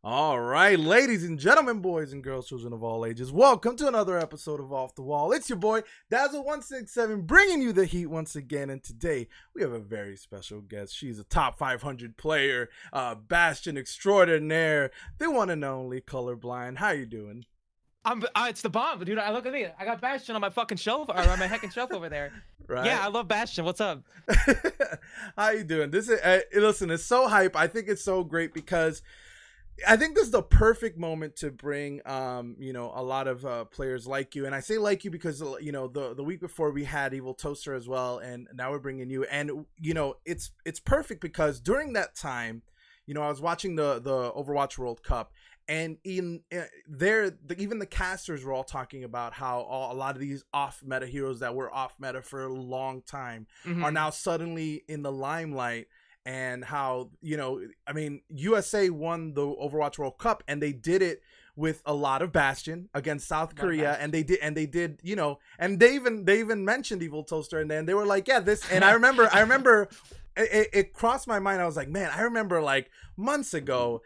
All right, ladies and gentlemen, boys and girls, children of all ages, welcome to another episode of Off the Wall. It's your boy, Dazzle167, bringing you the heat once again. And today, we have a very special guest. She's a top 500 player, Bastion extraordinaire, the one and only Kolorblind. How you doing? It's the bomb, dude. Look at me. I got Bastion on my fucking shelf, or on my heckin' shelf over there. Right? Yeah, I love Bastion. What's up? How you doing? This is listen, it's so hype. I think it's so great because I think this is the perfect moment to bring, a lot of players like you. And I say like you because, the week before we had Evil Toaster as well. And now we're bringing you. And, it's perfect because during that time, I was watching the Overwatch World Cup. And even the casters were all talking about how a lot of these off-meta heroes that were off-meta for a long time are now suddenly in the limelight. And how, USA won the Overwatch World Cup, and they did it with a lot of Bastion against South Korea, and they did, and they even mentioned Evil Toaster, and then they were like, yeah, this, and I remember. It crossed my mind. I was like, man, I remember like months ago,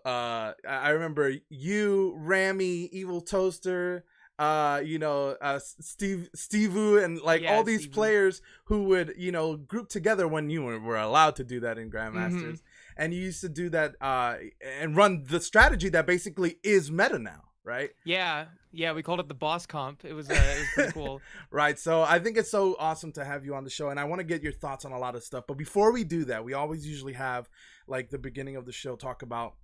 I remember you, Rami, Evil Toaster, Steve and like all these players who would, group together when you were allowed to do that in Grandmasters. And you used to do that and run the strategy that basically is meta now, right? Yeah, we called it the boss comp. It was pretty cool. Right. So I think it's so awesome to have you on the show, and I want to get your thoughts on a lot of stuff. But before we do that, we always usually have like the beginning of the show talk about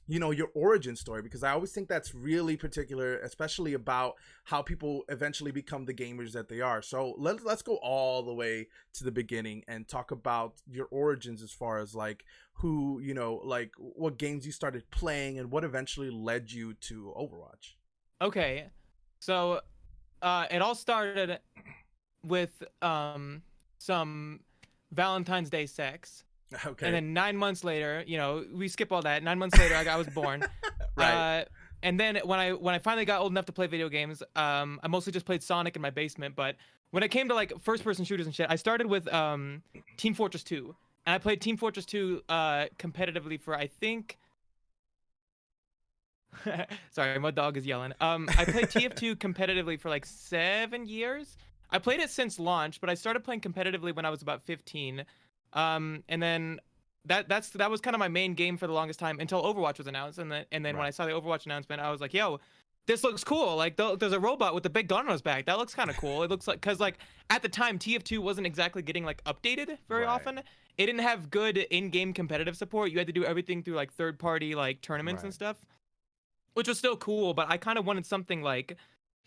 your origin story, because I always think that's really particular, especially about how people eventually become the gamers that they are. So let's go all the way to the beginning and talk about your origins as far as like who, like what games you started playing and what eventually led you to Overwatch. Okay. So it all started with some Valentine's Day sex. Okay. And then 9 months later, we skip all that. 9 months later, I was born. Right. And then when I finally got old enough to play video games, I mostly just played Sonic in my basement. But when it came to like first-person shooters and shit, I started with Team Fortress 2. And I played Team Fortress 2 competitively for, I think, Sorry, my dog is yelling. I played TF2 competitively for like 7 years. I played it since launch, but I started playing competitively when I was about 15. And then that was kind of my main game for the longest time until Overwatch was announced. And then when Right. I saw the Overwatch announcement, I was like, yo, this looks cool. Like there's a robot with a big gun on his back. That looks kind of cool. It looks like because like at the time TF2 wasn't exactly getting like updated very Right. often. It didn't have good in-game competitive support. You had to do everything through like third-party like tournaments and Right. stuff, which was still cool, but I kind of wanted something like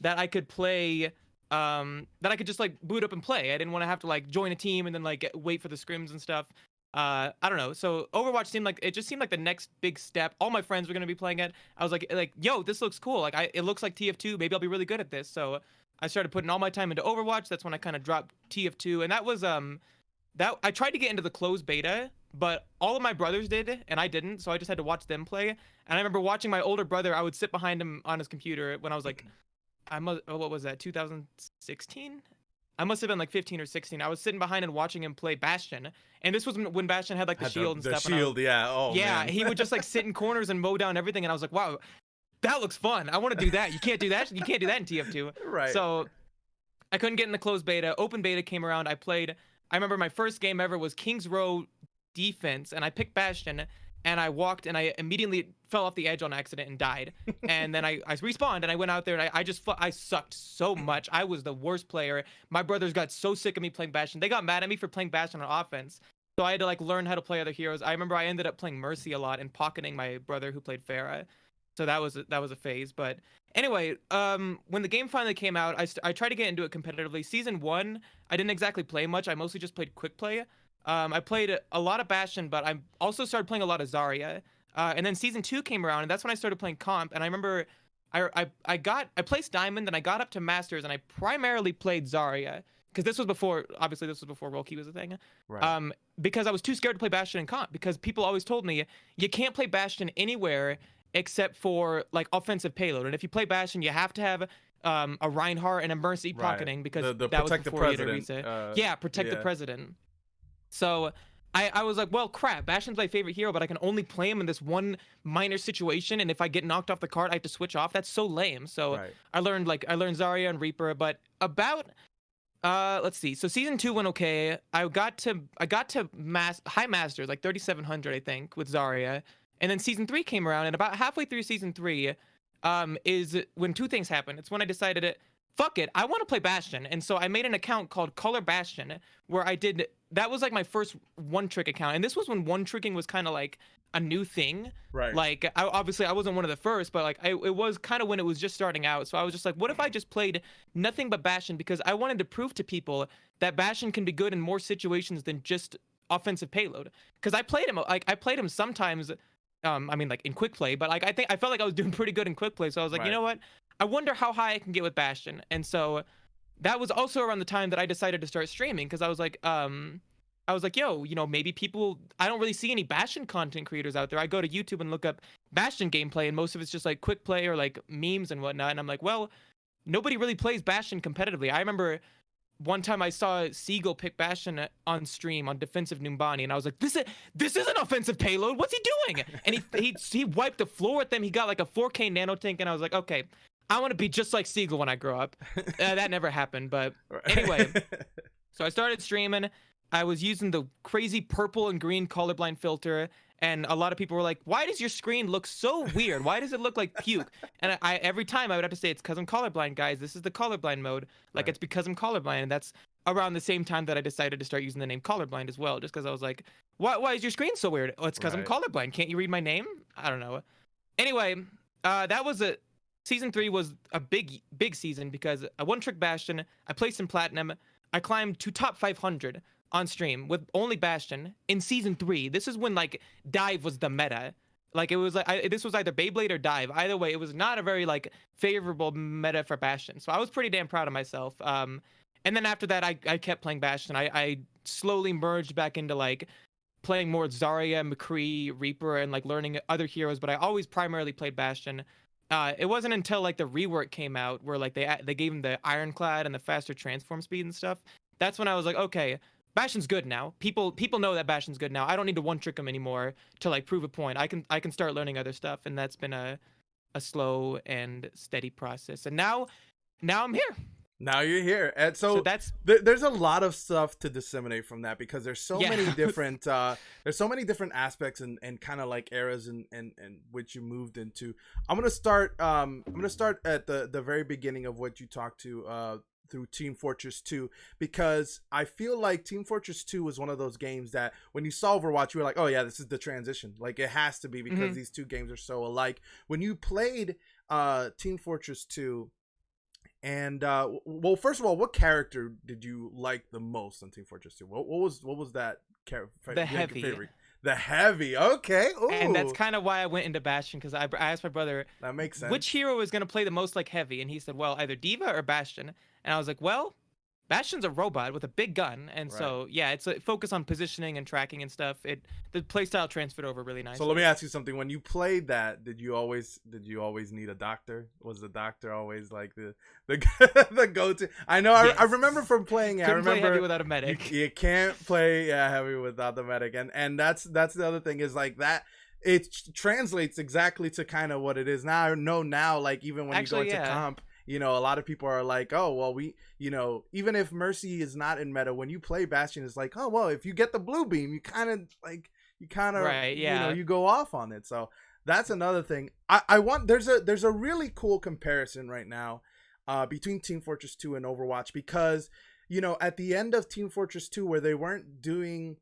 that I could play, that I could just like boot up and play. I didn't want to have to like join a team and then like wait for the scrims and stuff. I don't know. So Overwatch seemed like it just seemed like the next big step. All my friends were gonna be playing it. I was like, yo, this looks cool. Like it looks like TF2. Maybe I'll be really good at this. So I started putting all my time into Overwatch. That's when I kind of dropped TF2, and that was that I tried to get into the closed beta, but all of my brothers did, and I didn't, so I just had to watch them play. And I remember watching my older brother. I would sit behind him on his computer when I was like, what was that? 2016? I must have been like 15 or 16. I was sitting behind and watching him play Bastion, and this was when Bastion had like the Had shield and the stuff. And shield, yeah. Oh yeah, man. he would just like sit in corners and mow down everything, and I was like, wow, that looks fun. I want to do that. You can't do that. You can't do that in TF2. Right. So I couldn't get in the closed beta. Open beta came around. I played. I remember my first game ever was Kings Row defense, and I picked Bastion, and I walked, and I immediately fell off the edge on accident and died. And then I respawned, and I went out there, and I sucked so much. I was the worst player. My brothers got so sick of me playing Bastion. They got mad at me for playing Bastion on offense. So I had to like learn how to play other heroes. I remember I ended up playing Mercy a lot and pocketing my brother who played Pharah. So that was a phase. But anyway, when the game finally came out, I tried to get into it competitively. Season 1, I didn't exactly play much. I mostly just played quick play. I played a lot of Bastion, but I also started playing a lot of Zarya. And then season 2 came around, and that's when I started playing comp. And I remember I placed Diamond, and I got up to Masters, and I primarily played Zarya because this was before Roki was a thing. Right. Because I was too scared to play Bastion in comp because people always told me you can't play Bastion anywhere except for like offensive payload, and if you play Bastion, you have to have a Reinhardt and a Mercy Right. pocketing because The that was protect the before you had to president. reset. Yeah, protect the Yeah. president. So I was like, well, crap, Bastion's my favorite hero, but I can only play him in this one minor situation, and if I get knocked off the card, I have to switch off. That's so lame. So Right. I learned Zarya and Reaper, but about let's see. So season 2 went okay. I got to high masters like 3700 I think with Zarya. And then season 3 came around, and about halfway through season 3 is when two things happened. It's when I decided fuck it, I want to play Bastion. And so I made an account called Color Bastion where that was like my first one trick account. And this was when one tricking was kind of like a new thing. Right. Like obviously I wasn't one of the first, but like it was kind of when it was just starting out. So I was just like, what if I just played nothing but Bastion, because I wanted to prove to people that Bastion can be good in more situations than just offensive payload. Because I played him sometimes. I mean, like in quick play, but like I felt like I was doing pretty good in quick play. So I was like, Right. you know what? I wonder how high I can get with Bastion. And so that was also around the time that I decided to start streaming, because I was like, yo, maybe people, I don't really see any Bastion content creators out there. I go to YouTube and look up Bastion gameplay, and most of it's just like quick play or like memes and whatnot. And I'm like, well, nobody really plays Bastion competitively. I remember one time I saw Seagull pick Bastion on stream on defensive Numbani, and I was like, this is an offensive payload. What's he doing? And he wiped the floor with them. He got like a 4K nano tank, and I was like, okay, I want to be just like Seagull when I grow up. That never happened, but anyway. So I started streaming. I was using the crazy purple and green colorblind filter, and a lot of people were like, why does your screen look so weird? Why does it look like puke? And I every time I would have to say, it's because I'm colorblind, guys. This is the colorblind mode. Like, Right. it's because I'm colorblind. And that's around the same time that I decided to start using the name colorblind as well, just because I was like, why is your screen so weird? Oh, it's because I'm Right. colorblind. Can't you read my name? I don't know. Anyway, that was season 3 was a big season because I one trick Bastion. I placed in platinum. I climbed to top 500 on stream with only Bastion in season 3. This is when like dive was the meta. Like, it was like this was either Beyblade or dive. Either way, it was not a very like favorable meta for Bastion. So I was pretty damn proud of myself. And then after that, I kept playing Bastion. I slowly merged back into like playing more Zarya, McCree, Reaper, and like learning other heroes. But I always primarily played Bastion. It wasn't until like the rework came out where like they gave him the Ironclad and the faster transform speed and stuff. That's when I was like, okay, Bastion's good now. People know that Bastion's good now. I don't need to one trick him anymore to like prove a point. I can start learning other stuff, and that's been a a slow and steady process. And now I'm here. Now you're here, and So so that's there's a lot of stuff to disseminate from that because there's so yeah. many different aspects and kind of like eras and which you moved into. I'm gonna start at the very beginning of what you talked to through Team Fortress 2, because I feel like Team Fortress 2 was one of those games that when you saw Overwatch you were like, oh yeah, this is the transition, like it has to be because these two games are so alike. When you played Team Fortress 2, and well, first of all, what character did you like the most on Team Fortress 2? What was that character? The heavy. The heavy. Okay. And that's Ooh, kind of why I went into Bastion, because I asked my brother that makes sense. which hero is going to play the most like heavy, and he said, well, either Diva or Bastion. And I was like, well, Bastion's a robot with a big gun, and Right. so yeah, it's a focus on positioning and tracking and stuff. The playstyle transferred over really nicely. So let me ask you something. When you played that, did you always need a doctor? Was the doctor always like the the go-to? I know. Yes. I remember from playing it. Couldn't I play remember heavy without a medic. you can't play heavy without the medic, and that's the other thing is like that. It translates exactly to kind of what it is now. I know now, like even when Actually, you go into yeah. comp, you know, a lot of people are like, oh well, even if Mercy is not in meta, when you play Bastion, it's like, oh well, if you get the blue beam, you kind of Right, yeah. you go off on it. So that's another thing. I want there's a really cool comparison right now between Team Fortress 2 and Overwatch, because at the end of Team Fortress 2, where they weren't doing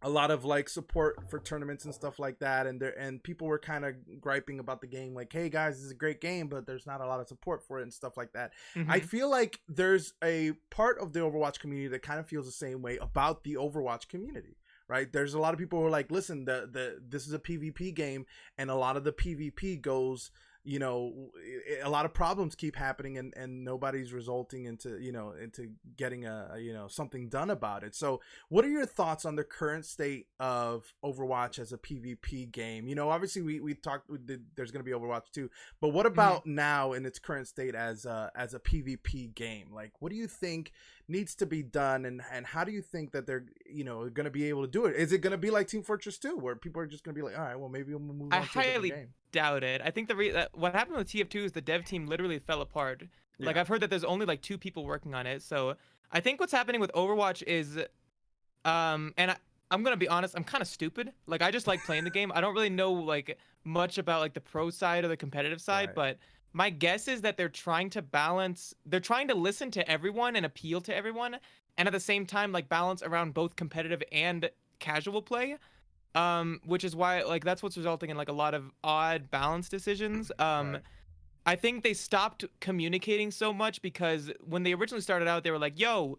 a lot of like support for tournaments and stuff like that, and people were kind of griping about the game, like, hey guys, this is a great game, but there's not a lot of support for it and stuff like that. I feel like there's a part of the Overwatch community that kind of feels the same way about the Overwatch community, right? There's a lot of people who are like, listen, this is a PvP game, and a lot of the PvP goes, a lot of problems keep happening, and nobody's resulting into getting something done about it. So what are your thoughts on the current state of Overwatch as a PvP game? Obviously we talked, there's going to be Overwatch 2, but what about now in its current state as a PvP game? Like, what do you think needs to be done, and how do you think that they're going to be able to do it? Is it going to be like Team Fortress 2, where people are just going to be like, all right, well, maybe we'll move on to a different game? Doubt it. I think what happened with TF2 is the dev team literally fell apart. Yeah. Like, I've heard that there's only like 2 people working on it. So I think what's happening with Overwatch is, I'm gonna be honest, I'm kind of stupid. Like, I just like playing the game. I don't really know like much about like the pro side or the competitive side, Right. but my guess is that they're trying to listen to everyone and appeal to everyone, and at the same time like balance around both competitive and casual play. Which is why like that's what's resulting in like a lot of odd balance decisions. Right. I think they stopped communicating so much because when they originally started out, they were like, yo,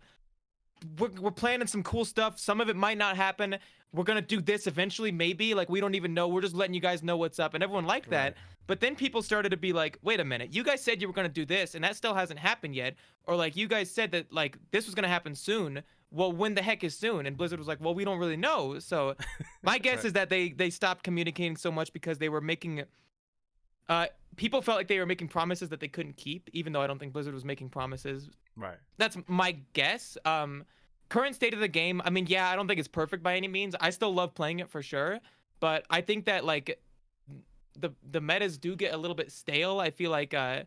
we're planning some cool stuff. Some of it might not happen. We're gonna do this eventually, maybe. Like, we don't even know. We're just letting you guys know what's up. And everyone liked that. Right. But then people started to be like, wait a minute, you guys said you were gonna do this, and that still hasn't happened yet. Or like, you guys said that like this was gonna happen soon. Well, when the heck is soon? And Blizzard was like, well, we don't really know. So my guess Right. is that they stopped communicating so much because they were making people felt like they were making promises that they couldn't keep, even though I don't think Blizzard was making promises. Right. That's my guess. Current state of the game, I mean, yeah, I don't think it's perfect by any means. I still love playing it for sure, but I think that like the metas do get a little bit stale. I feel like I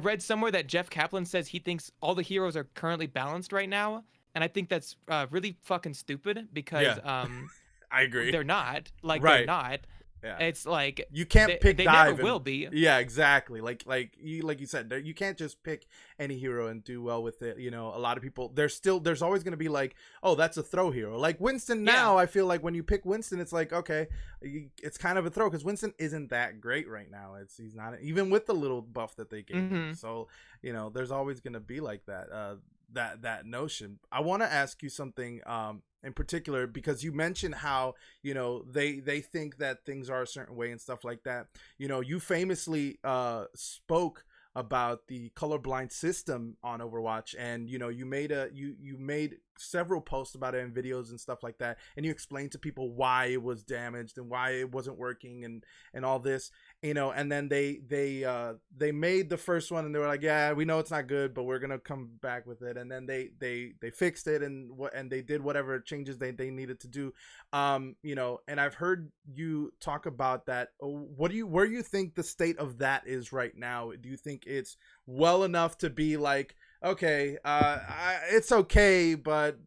read somewhere that Jeff Kaplan says he thinks all the heroes are currently balanced right now, and I think that's really fucking stupid because I agree. they're not. Like, Right. they're not. Yeah. It's like You can't pick they dive. never will be. Yeah, exactly. Like you said, you can't just pick any hero and do well with it. A lot of people, there's always going to be like, oh, that's a throw hero. Like Winston now, I feel like when you pick Winston, it's like, okay, it's kind of a throw because Winston isn't that great right now. He's not, even with the little buff that they gave him. So, there's always going to be like that, that notion. I want to ask you something, in particular, because you mentioned how they think that things are a certain way and stuff like that. You famously spoke about the colorblind system on Overwatch, and you made several posts about it and videos and stuff like that, and you explained to people why it was damaged and why it wasn't working and all this. and then they made the first one and they were like, yeah, we know it's not good, but we're gonna come back with it. And then they fixed it and they did whatever changes they needed to do. And I've heard you talk about that. Where do you think the state of that is right now? Do you think it's well enough to be like, okay, it's okay, but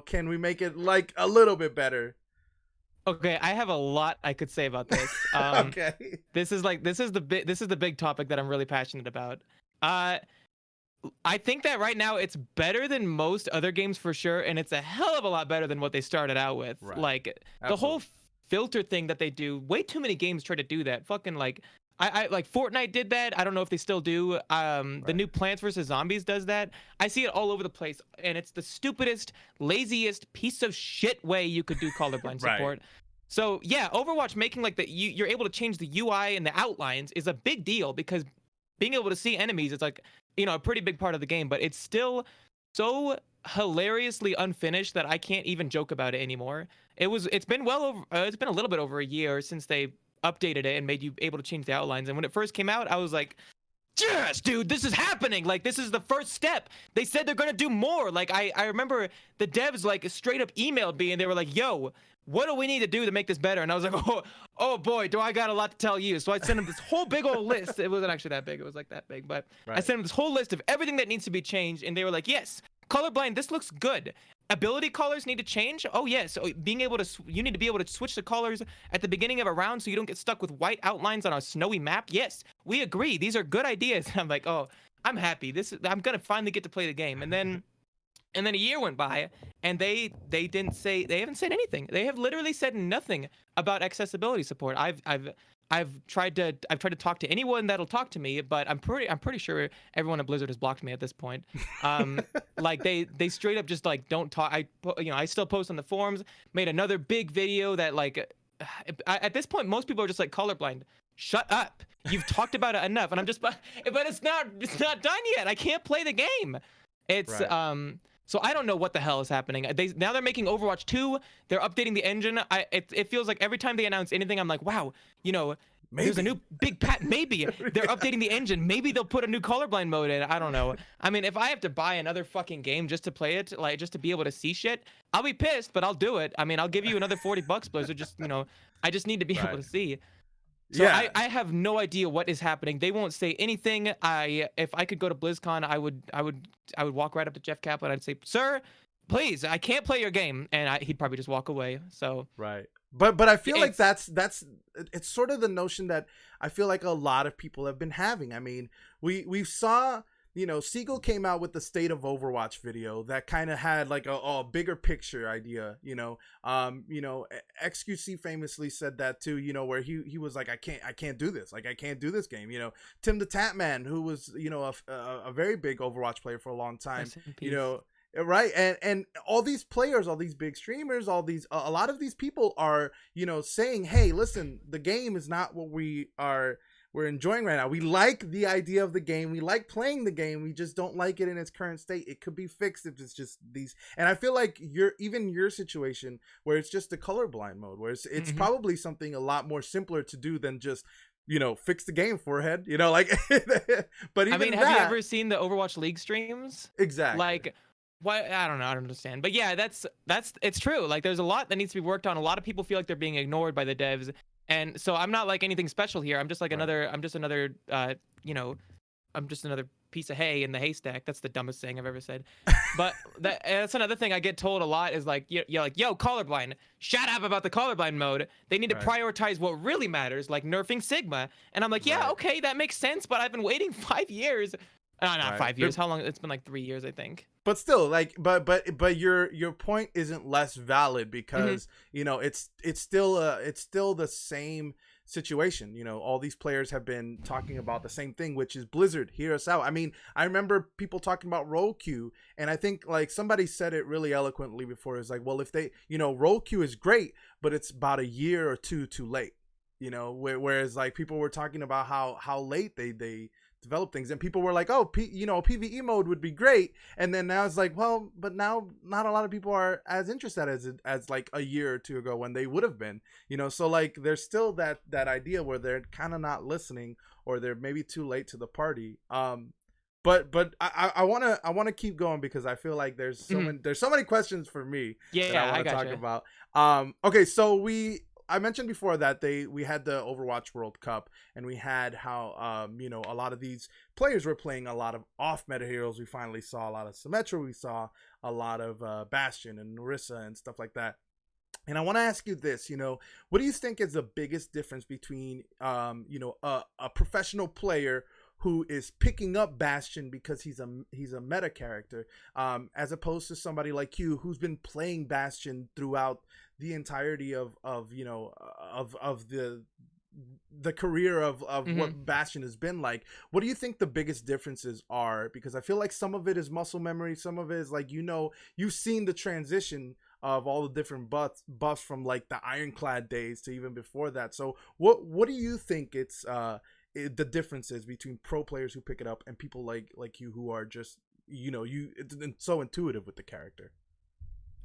can we make it like a little bit better? Okay, I have a lot I could say about this. Okay. This is the big topic that I'm really passionate about. I think that right now it's better than most other games for sure, and it's a hell of a lot better than what they started out with. Right. Like Absolutely. the whole filter thing that they do. Way too many games try to do that. Fucking like I like Fortnite did that. I don't know if they still do. The new Plants vs Zombies does that. I see it all over the place, and it's the stupidest, laziest piece of shit way you could do colorblind support. So yeah, Overwatch making like you're able to change the UI and the outlines is a big deal, because being able to see enemies is like, a pretty big part of the game, but it's still so hilariously unfinished that I can't even joke about it anymore. It's been it's been a little bit over a year since they updated it and made you able to change the outlines. And when it first came out, I was like, yes, dude, this is happening. Like, this is the first step. They said they're gonna do more. Like, I remember the devs like straight up emailed me and they were like, yo, what do we need to do to make this better? And I was like, oh boy, do I got a lot to tell you. So I sent them this whole big old list. It wasn't actually that big. It was like that big, but I sent them this whole list of everything that needs to be changed. And they were like, yes, colorblind, this looks good. Ability colors need to change. Oh yes, so you need to be able to switch the colors at the beginning of a round so you don't get stuck with white outlines on a snowy map. Yes, we agree. These are good ideas. And I'm like, oh, I'm happy. I'm gonna finally get to play the game. And then a year went by, and they haven't said anything. They have literally said nothing about accessibility support. I've tried to talk to anyone that'll talk to me, but I'm pretty sure everyone at Blizzard has blocked me at this point. Like they straight up just like don't talk. I still post on the forums. Made another big video that like at this point most people are just like, colorblind, shut up. You've talked about it enough. And I'm just but it's not done yet. I can't play the game. It's So I don't know what the hell is happening. Now they're making Overwatch 2. They're updating the engine. It feels like every time they announce anything, I'm like, wow, there's a new big maybe they're updating the engine. Maybe they'll put a new colorblind mode in. I don't know. I mean, if I have to buy another fucking game just to play it, like just to be able to see shit, I'll be pissed, but I'll do it. I mean, I'll give you another $40, Blizzard. Just, I just need to be able to see. So yeah. I have no idea what is happening. They won't say anything. If I could go to BlizzCon, I would walk right up to Jeff Kaplan. I'd say, sir, please, I can't play your game, and he'd probably just walk away. So but I feel like that's it's sort of the notion that I feel like a lot of people have been having. I mean, we saw. Siegel came out with the State of Overwatch video that kind of had like a bigger picture idea, XQC famously said that too, where he was like, I can't do this. Like, I can't do this game. Tim the Tatman, who was, a very big Overwatch player for a long time, right. And all these players, all these big streamers, a lot of these people are, saying, hey, listen, the game is not what we're enjoying right now. We like the idea of the game. We like playing the game. We just don't like it in its current state. It could be fixed if it's just these. And I feel like your situation where it's just the colorblind mode, where it's probably something a lot more simpler to do than just, fix the game, forehead, like, but even I mean, have you ever seen the Overwatch League streams? Exactly. Like, what? I don't know. I don't understand. But yeah, it's true. Like, there's a lot that needs to be worked on. A lot of people feel like they're being ignored by the devs. And so I'm not like anything special here. I'm just like I'm just another piece of hay in the haystack. That's the dumbest thing I've ever said. But that's another thing I get told a lot is like, you're like, yo, colorblind, shut up about the colorblind mode. They need to prioritize what really matters, like nerfing Sigma. And I'm like, yeah, okay, that makes sense. But I've been waiting 5 years. Not 5 years. How long? It's been like 3 years, I think. But still, like, but your point isn't less valid because it's still the same situation. All these players have been talking about the same thing, which is Blizzard, hear us out. I mean, I remember people talking about roll queue, and I think like somebody said it really eloquently before. It's like, well, if they, roll queue is great, but it's about a year or two too late. Whereas like people were talking about how late they develop things, and people were like, oh, PvE mode would be great, and then now it's like, well, but now not a lot of people are as interested as like a year or two ago when they would have been, so like there's still that idea where they're kind of not listening, or they're maybe too late to the party. But I wanna keep going because I feel like there's so many questions for me that I want to talk about. Okay, so I mentioned before that we had the Overwatch World Cup, and we had how a lot of these players were playing a lot of off meta heroes. We finally saw a lot of Symmetra, we saw a lot of Bastion and Narissa and stuff like that. And I want to ask you this, what do you think is the biggest difference between a professional player who is picking up Bastion because he's a meta character, as opposed to somebody like you who's been playing Bastion throughout the entirety of the career of what Bastion has been like? What do you think the biggest differences are? Because I feel like some of it is muscle memory, some of it is like, you've seen the transition of all the different buffs from like the Ironclad days to even before that. So what do you think the differences between pro players who pick it up and people like you who are just it's so intuitive with the character?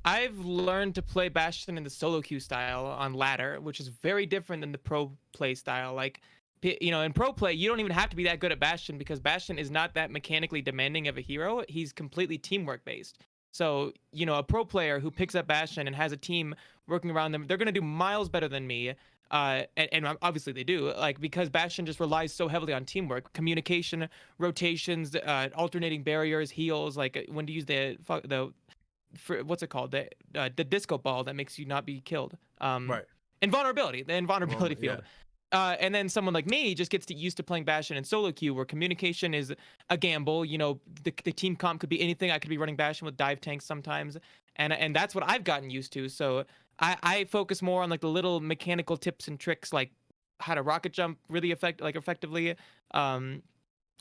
I've learned to play Bastion in the solo queue style on ladder, which is very different than the pro play style. Like, in pro play, you don't even have to be that good at Bastion because Bastion is not that mechanically demanding of a hero. He's completely teamwork based. So, a pro player who picks up Bastion and has a team working around them, they're going to do miles better than me. And obviously they do, like, because Bastion just relies so heavily on teamwork, communication, rotations, alternating barriers, heals, like when to use what's it called, the disco ball that makes you not be killed, Right. invulnerability, the invulnerability field. Yeah. And then someone like me just gets used to playing Bastion in solo queue, where communication is a gamble. The team comp could be anything. I could be running Bastion with dive tanks sometimes, and that's what I've gotten used to. So I focus more on like the little mechanical tips and tricks, like how to rocket jump really effectively,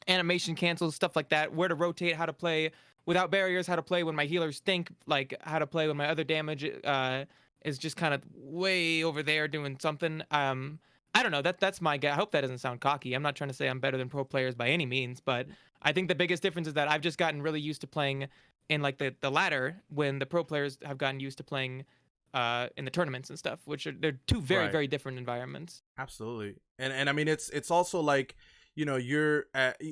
animation cancels, stuff like that, where to rotate, how to play without barriers, how to play when my healers stink, like how to play when my other damage is just kind of way over there doing something. I don't know. That's my guess. I hope that doesn't sound cocky. I'm not trying to say I'm better than pro players by any means, but I think the biggest difference is that I've just gotten really used to playing in like the ladder, when the pro players have gotten used to playing in the tournaments and stuff, which they're two very, very different environments. Absolutely. And I mean, it's also like, you're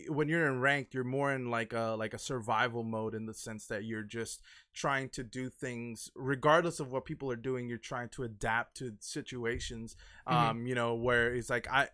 when you're in ranked, you're more in like a survival mode, in the sense that you're just trying to do things regardless of what people are doing. You're trying to adapt to situations, where it's like I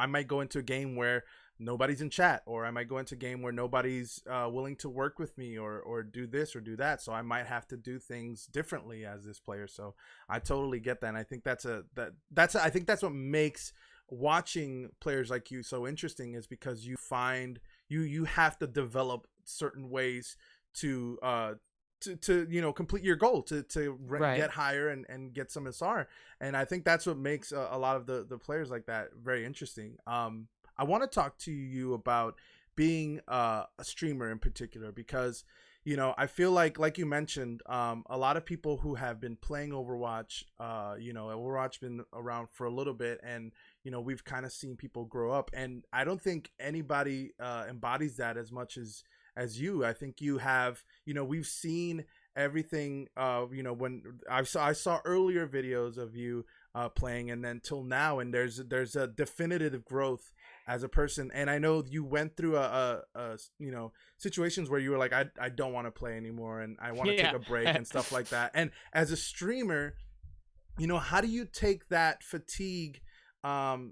might go into a game where nobody's in chat, or I might go into a game where nobody's willing to work with me or do this or do that, so I might have to do things differently as this player. So I totally get that, and I think I think that's what makes watching players like you so interesting, is because you find you have to develop certain ways to complete your goal, to get higher and get some SR. And I think that's what makes a lot of the players like that very interesting. I want to talk to you about being a streamer in particular, because I feel like you mentioned, a lot of people who have been playing Overwatch, Overwatch been around for a little bit, and we've kind of seen people grow up, and I don't think anybody embodies that as much as you. I think you have, we've seen everything, when I saw earlier videos of you playing, and then till now, and there's a definitive growth as a person. And I know you went through a situations where you were like, I don't want to play anymore, and I want to take a break and stuff like that. And as a streamer, how do you take that fatigue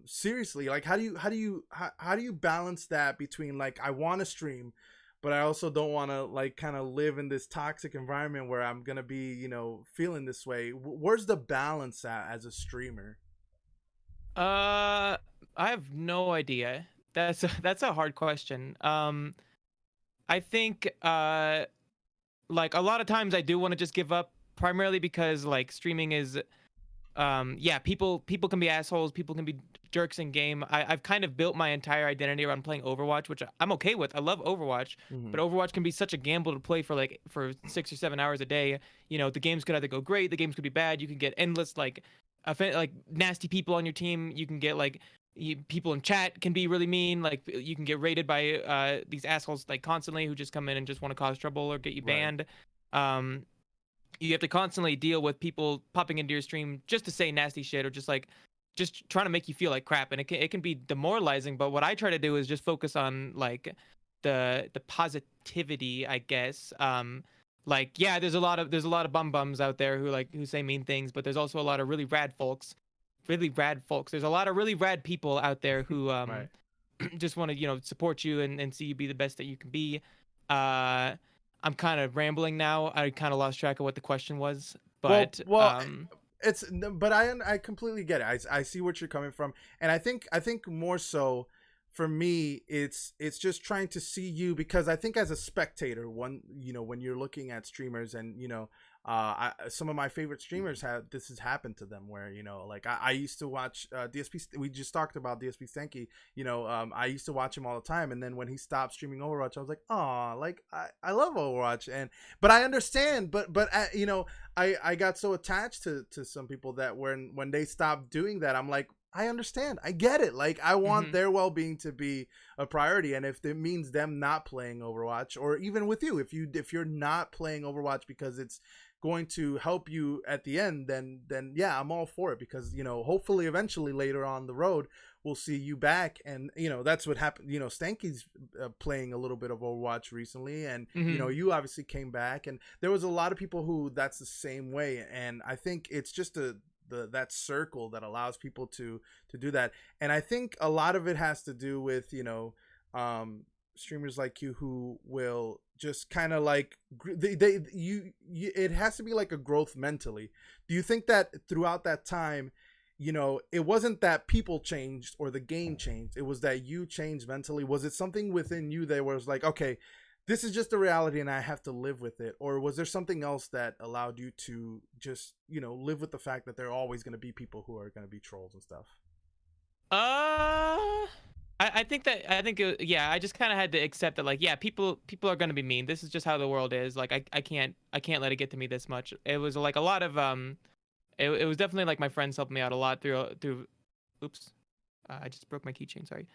seriously? Like, how do you balance that between, like, I want to stream, but I also don't want to like kind of live in this toxic environment where I'm gonna be feeling this way? Where's the balance at as a streamer? I have no idea. That's a hard question. I think like a lot of times I do want to just give up, primarily because like streaming is people can be assholes, people can be jerks in game. I've kind of built my entire identity around playing Overwatch, which I'm okay with. I love Overwatch, but Overwatch can be such a gamble to play for 6 or 7 hours a day. The games could either go great, the games could be bad. You can get endless like nasty people on your team. You can get like people in chat can be really mean. Like you can get raided by these assholes like constantly who just come in and just want to cause trouble or get you Right. banned. Um, you have to constantly deal with people popping into your stream just to say nasty shit or just trying to make you feel like crap, and it can be demoralizing. But what I try to do is just focus on like the positivity, I guess. Like yeah, there's a lot of bum bums out there who say mean things, but there's also a lot of really rad folks, really rad folks. There's a lot of really rad people out there who Right. just want to support you and see you be the best that you can be. uh I'm kind of rambling now. I kind of lost track of what the question was, Well, but well, it's but I completely get it. I see what you're coming from, and I think more so for me it's just trying to see you, because I think as a spectator, when you're looking at streamers, and some of my favorite streamers have this has happened to them, where like I used to watch DSP. We just talked about DSP Stanky. I used to watch him all the time, and then when he stopped streaming Overwatch, I was like, oh, like I love Overwatch, but I understand, but I got so attached to some people that when they stopped doing that, I'm like, I understand. I get it. Like, I want mhm, their well-being to be a priority, and if it means them not playing Overwatch, or even with you, if you're not playing Overwatch because it's going to help you at the end, then yeah, I'm all for it, because hopefully eventually later on the road we'll see you back, and that's what happened. Stanky's playing a little bit of Overwatch recently, and mhm. you obviously came back, and there was a lot of people who that's the same way, and I think it's just that circle that allows people to do that. And I think a lot of it has to do with streamers like you who will just kind of like it has to be like a growth mentally. Do you think that throughout that time, it wasn't that people changed or the game changed, it was that you changed mentally? Was it something within you that was like, okay, this is just a reality and I have to live with it? Or was there something else that allowed you to just, live with the fact that there are always going to be people who are going to be trolls and stuff? Yeah, I just kind of had to accept that, like, yeah, people are gonna be mean. This is just how the world is. Like, I can't let it get to me this much. It was like a lot of it was definitely like my friends helped me out a lot through. Oops, I just broke my keychain. Sorry.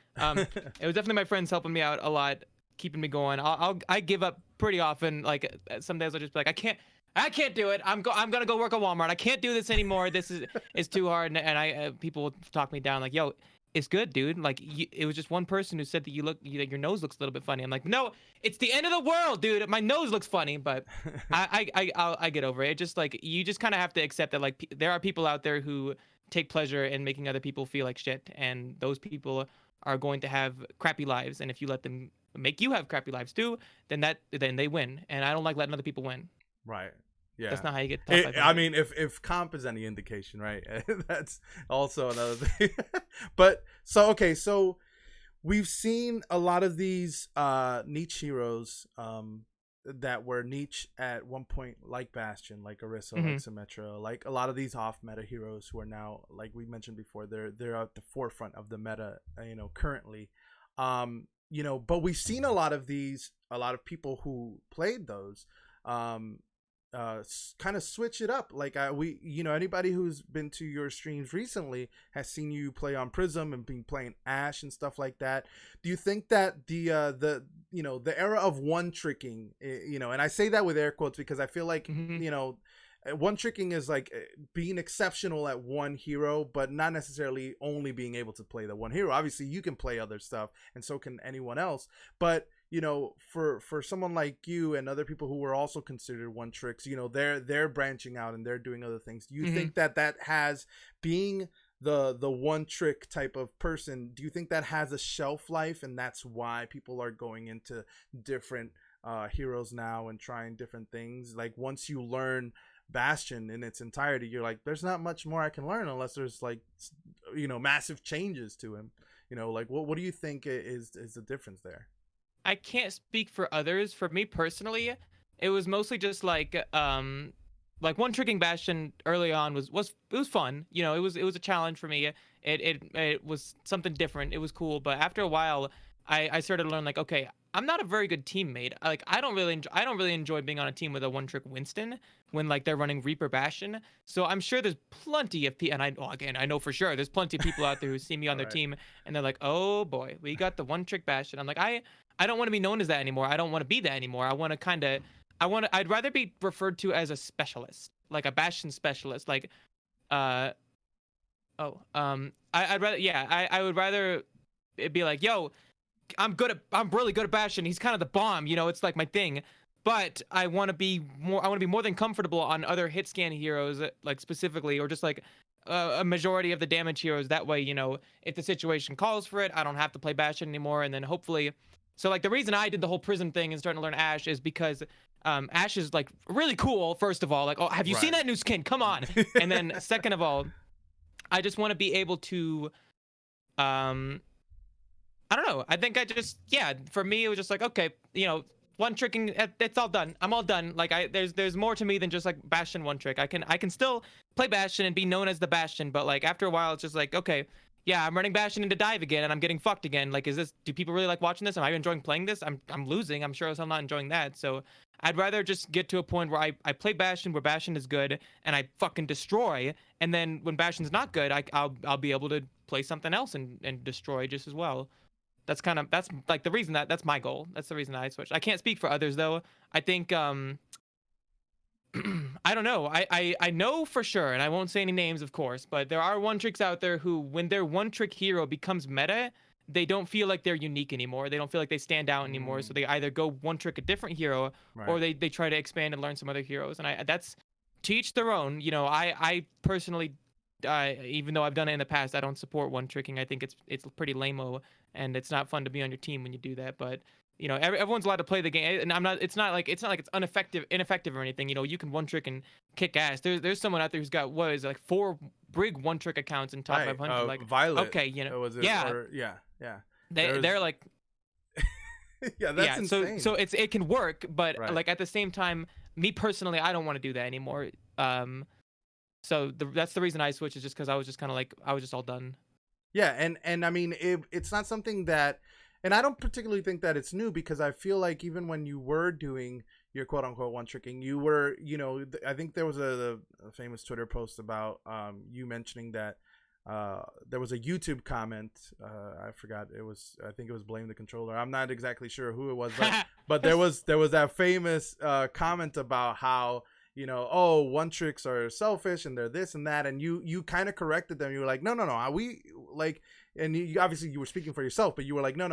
It was definitely my friends helping me out a lot, keeping me going. I give up pretty often. Like some days I'll just be like, I can't do it. I'm gonna go work at Walmart. I can't do this anymore. This is too hard. And I people will talk me down like, yo, it's good, dude. Like it was just one person who said that your nose looks a little bit funny. I'm like, no, it's the end of the world, dude. My nose looks funny, but I get over it. It just like you just kind of have to accept that like there are people out there who take pleasure in making other people feel like shit, and those people are going to have crappy lives. And if you let them make you have crappy lives too, then they win. And I don't like letting other people win. Right. That's Yeah. not how you get top I 500. mean, if comp is any indication, right? That's also another thing. But so okay, so we've seen a lot of these niche heroes that were niche at one point, like Bastion, like Orisa, like Hmm. Symmetra, like a lot of these off meta heroes who are now, like we mentioned before, they're at the forefront of the meta, currently. But we've seen a lot of people who played those um kind of switch it up. Like anybody who's been to your streams recently has seen you play on Prism and been playing Ash and stuff like that. Do you think that the era of one tricking, and I say that with air quotes because I feel like Hmm. one tricking is like being exceptional at one hero, but not necessarily only being able to play the one hero. Obviously you can play other stuff, and so can anyone else, but for someone like you and other people who were also considered one tricks, they're branching out and they're doing other things. Do you Hmm. think that has, being the one trick type of person, do you think that has a shelf life, and that's why people are going into different heroes now and trying different things? Like once you learn Bastion in its entirety, you're like, there's not much more I can learn unless there's like massive changes to him. Like what do you think is the difference there? I can't speak for others. For me personally, it was mostly just like one tricking Bastion early on was it was fun. It was a challenge for me. It was something different. It was cool. But after a while, I started to learn like, okay, I'm not a very good teammate. Like I don't really enjoy being on a team with a one trick Winston when like they're running Reaper Bastion. So I'm sure there's plenty of people, and again I know for sure there's plenty of people out there who see me on their Right. team and they're like, oh boy, we got the one trick Bastion. I'm like, I don't want to be known as that anymore. I don't want to be that anymore. I'd rather be referred to as a specialist, like a Bastion specialist, like uh I'd rather, yeah, I would rather it be like, yo, I'm really good at Bastion. He's kind of the bomb, you know, it's like my thing. But I want to be more than comfortable on other hit scan heroes, like specifically, or just like a majority of the damage heroes. That way, you know, if the situation calls for it, I don't have to play Bastion anymore. And then hopefully, so like the reason I did the whole prism thing and starting to learn Ashe is because Ashe is like really cool. First of all, like, oh, have you seen Right. that new skin? Come on. And then second of all, I just want to be able to um I don't know. I think I just, yeah, for me it was just like, okay, you know, one tricking, it's all done. I'm all done. Like there's more to me than just like Bastion one trick. I can still play Bastion and be known as the Bastion, but like after a while it's just like, okay, yeah, I'm running Bastion into dive again and I'm getting fucked again. Like, do people really like watching this? Am I enjoying playing this? I'm losing. I'm sure I'm not enjoying that. So I'd rather just get to a point where I play Bastion where Bastion is good and I fucking destroy, and then when Bastion's not good, I'll be able to play something else and destroy just as well. That's like the reason that's my goal. That's the reason I switched. I can't speak for others though. I think I don't know. I know for sure, and I won't say any names, of course, but there are one tricks out there who, when their one trick hero becomes meta, they don't feel like they're unique anymore. They don't feel like they stand out anymore. So they either go one trick a different hero, or Right. they try to expand and learn some other heroes. And that's to each their own. You know, I personally, even though I've done it in the past, I don't support one tricking. I think it's pretty lameo, and it's not fun to be on your team when you do that. But you know, everyone's allowed to play the game, and I'm not. It's not like it's ineffective or anything. You know, you can one trick and kick ass. There's someone out there who's got what is it, like 4 brig one trick accounts in top Right. 500. Like, Violet. okay, you know, Was it? yeah, Or yeah, yeah. they're like, Yeah, that's yeah. insane. So it can work, but Right. like at the same time, me personally, I don't want to do that anymore. So that's the reason I switched, is just because I was just kind of like, I was just all done. Yeah, and I mean it's not something that, and I don't particularly think that it's new, because I feel like even when you were doing your quote unquote one tricking, you were, you know, I think there was a famous Twitter post about you mentioning that there was a YouTube comment, I forgot, I think it was blame the controller. I'm not exactly sure who it was, but there was that famous comment about how, you know, oh, one tricks are selfish and they're this and that, and you kind of corrected them. You were like, no, we like, and you obviously you were speaking for yourself, but you were like, no,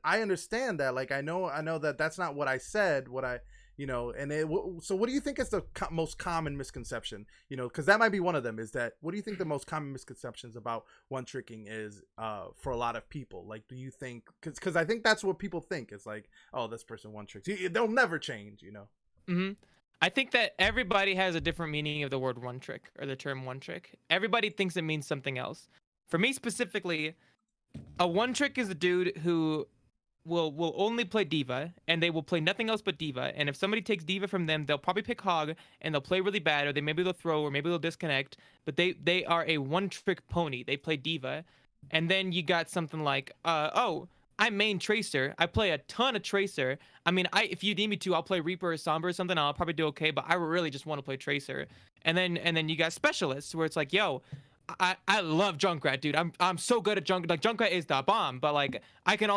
I understand that. Like, I know that that's not what I said. What I, you know, and so what do you think is the most common misconception? You know, because that might be one of them. Is that, what do you think the most common misconceptions about one tricking is for a lot of people? Like, do you think, because I think that's what people think. It's like, oh, this person one tricks. They'll never change. You know. Hmm. I think that everybody has a different meaning of the word one trick, or the term one trick. Everybody thinks it means something else. For me specifically, a one trick is a dude who will only play diva, and they will play nothing else but diva. And if somebody takes diva from them, they'll probably pick hog and they'll play really bad, or maybe they'll throw, or maybe they'll disconnect. But they are a one trick pony. They play diva. And then you got something like, oh, I main Tracer. I play a ton of Tracer. I mean, if you need me to, I'll play Reaper or Sombra or something. I'll probably do okay, but I really just want to play Tracer. And then you got specialists where it's like, yo, I love Junkrat, dude. I'm so good at Junkrat. Like, Junkrat is the bomb, but like I can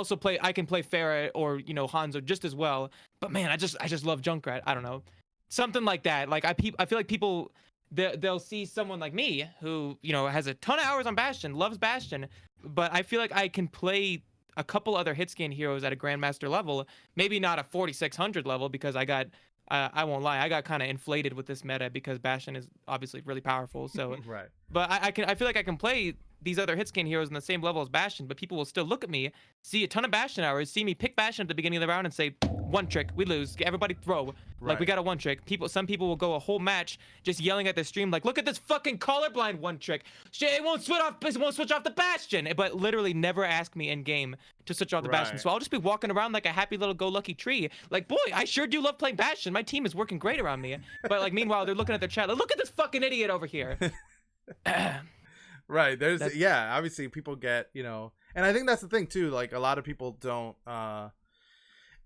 play Pharah or, you know, Hanzo just as well. But man, I just love Junkrat. I don't know, something like that. Like I feel like people, they'll see someone like me who, you know, has a ton of hours on Bastion, loves Bastion, but I feel like I can play a couple other hit scan heroes at a grandmaster level, maybe not a 4600 level, because I won't lie, I got kind of inflated with this meta because Bastion is obviously really powerful. So Right. but I feel like I can play these other hit scan heroes on the same level as Bastion, but people will still look at me, see a ton of Bastion hours, see me pick Bastion at the beginning of the round and say, one trick, we lose. Everybody throw. Like, we got a one trick. Some people will go a whole match just yelling at their stream like, look at this fucking Kolorblind one trick. Shit, it won't switch off the Bastion. But literally never ask me in game to switch off the Bastion. Right. So I'll just be walking around like a happy little go lucky tree. Like, boy, I sure do love playing Bastion. My team is working great around me. But like, meanwhile, they're looking at their chat like, look at this fucking idiot over here. Right. Yeah, obviously people get, you know, and I think that's the thing too, like a lot of people don't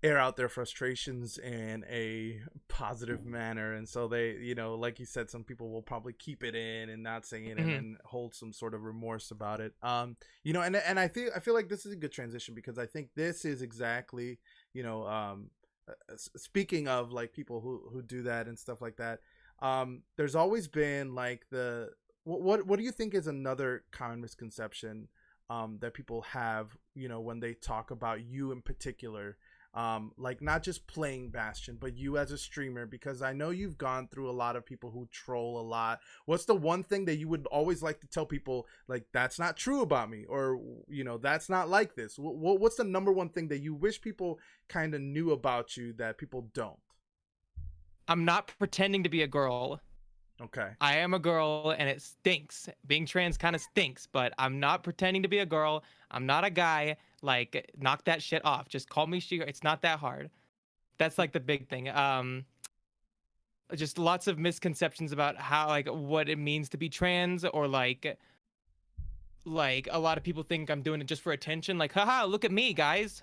air out their frustrations in a positive manner, and so they, like you said, some people will probably keep it in and not say it, and Hmm. then hold some sort of remorse about it. And I feel like this is a good transition, because I think this is exactly, you know speaking of like people who do that and stuff like that. There's always been like the what do you think is another common misconception that people have, when they talk about you in particular, like not just playing Bastion, but you as a streamer, because I know you've gone through a lot of people who troll a lot. What's the one thing that you would always like to tell people, like, that's not true about me, or that's not like this? What's the number one thing that you wish people kind of knew about you that people don't? I'm not pretending to be a girl. Okay. I am a girl and it stinks. Being trans kind of stinks, but I'm not pretending to be a girl. I'm not a guy. Like, knock that shit off. Just call me she. It's not that hard. That's like the big thing. Just lots of misconceptions about how, like, what it means to be trans, or like a lot of people think I'm doing it just for attention. Like, haha, look at me, guys.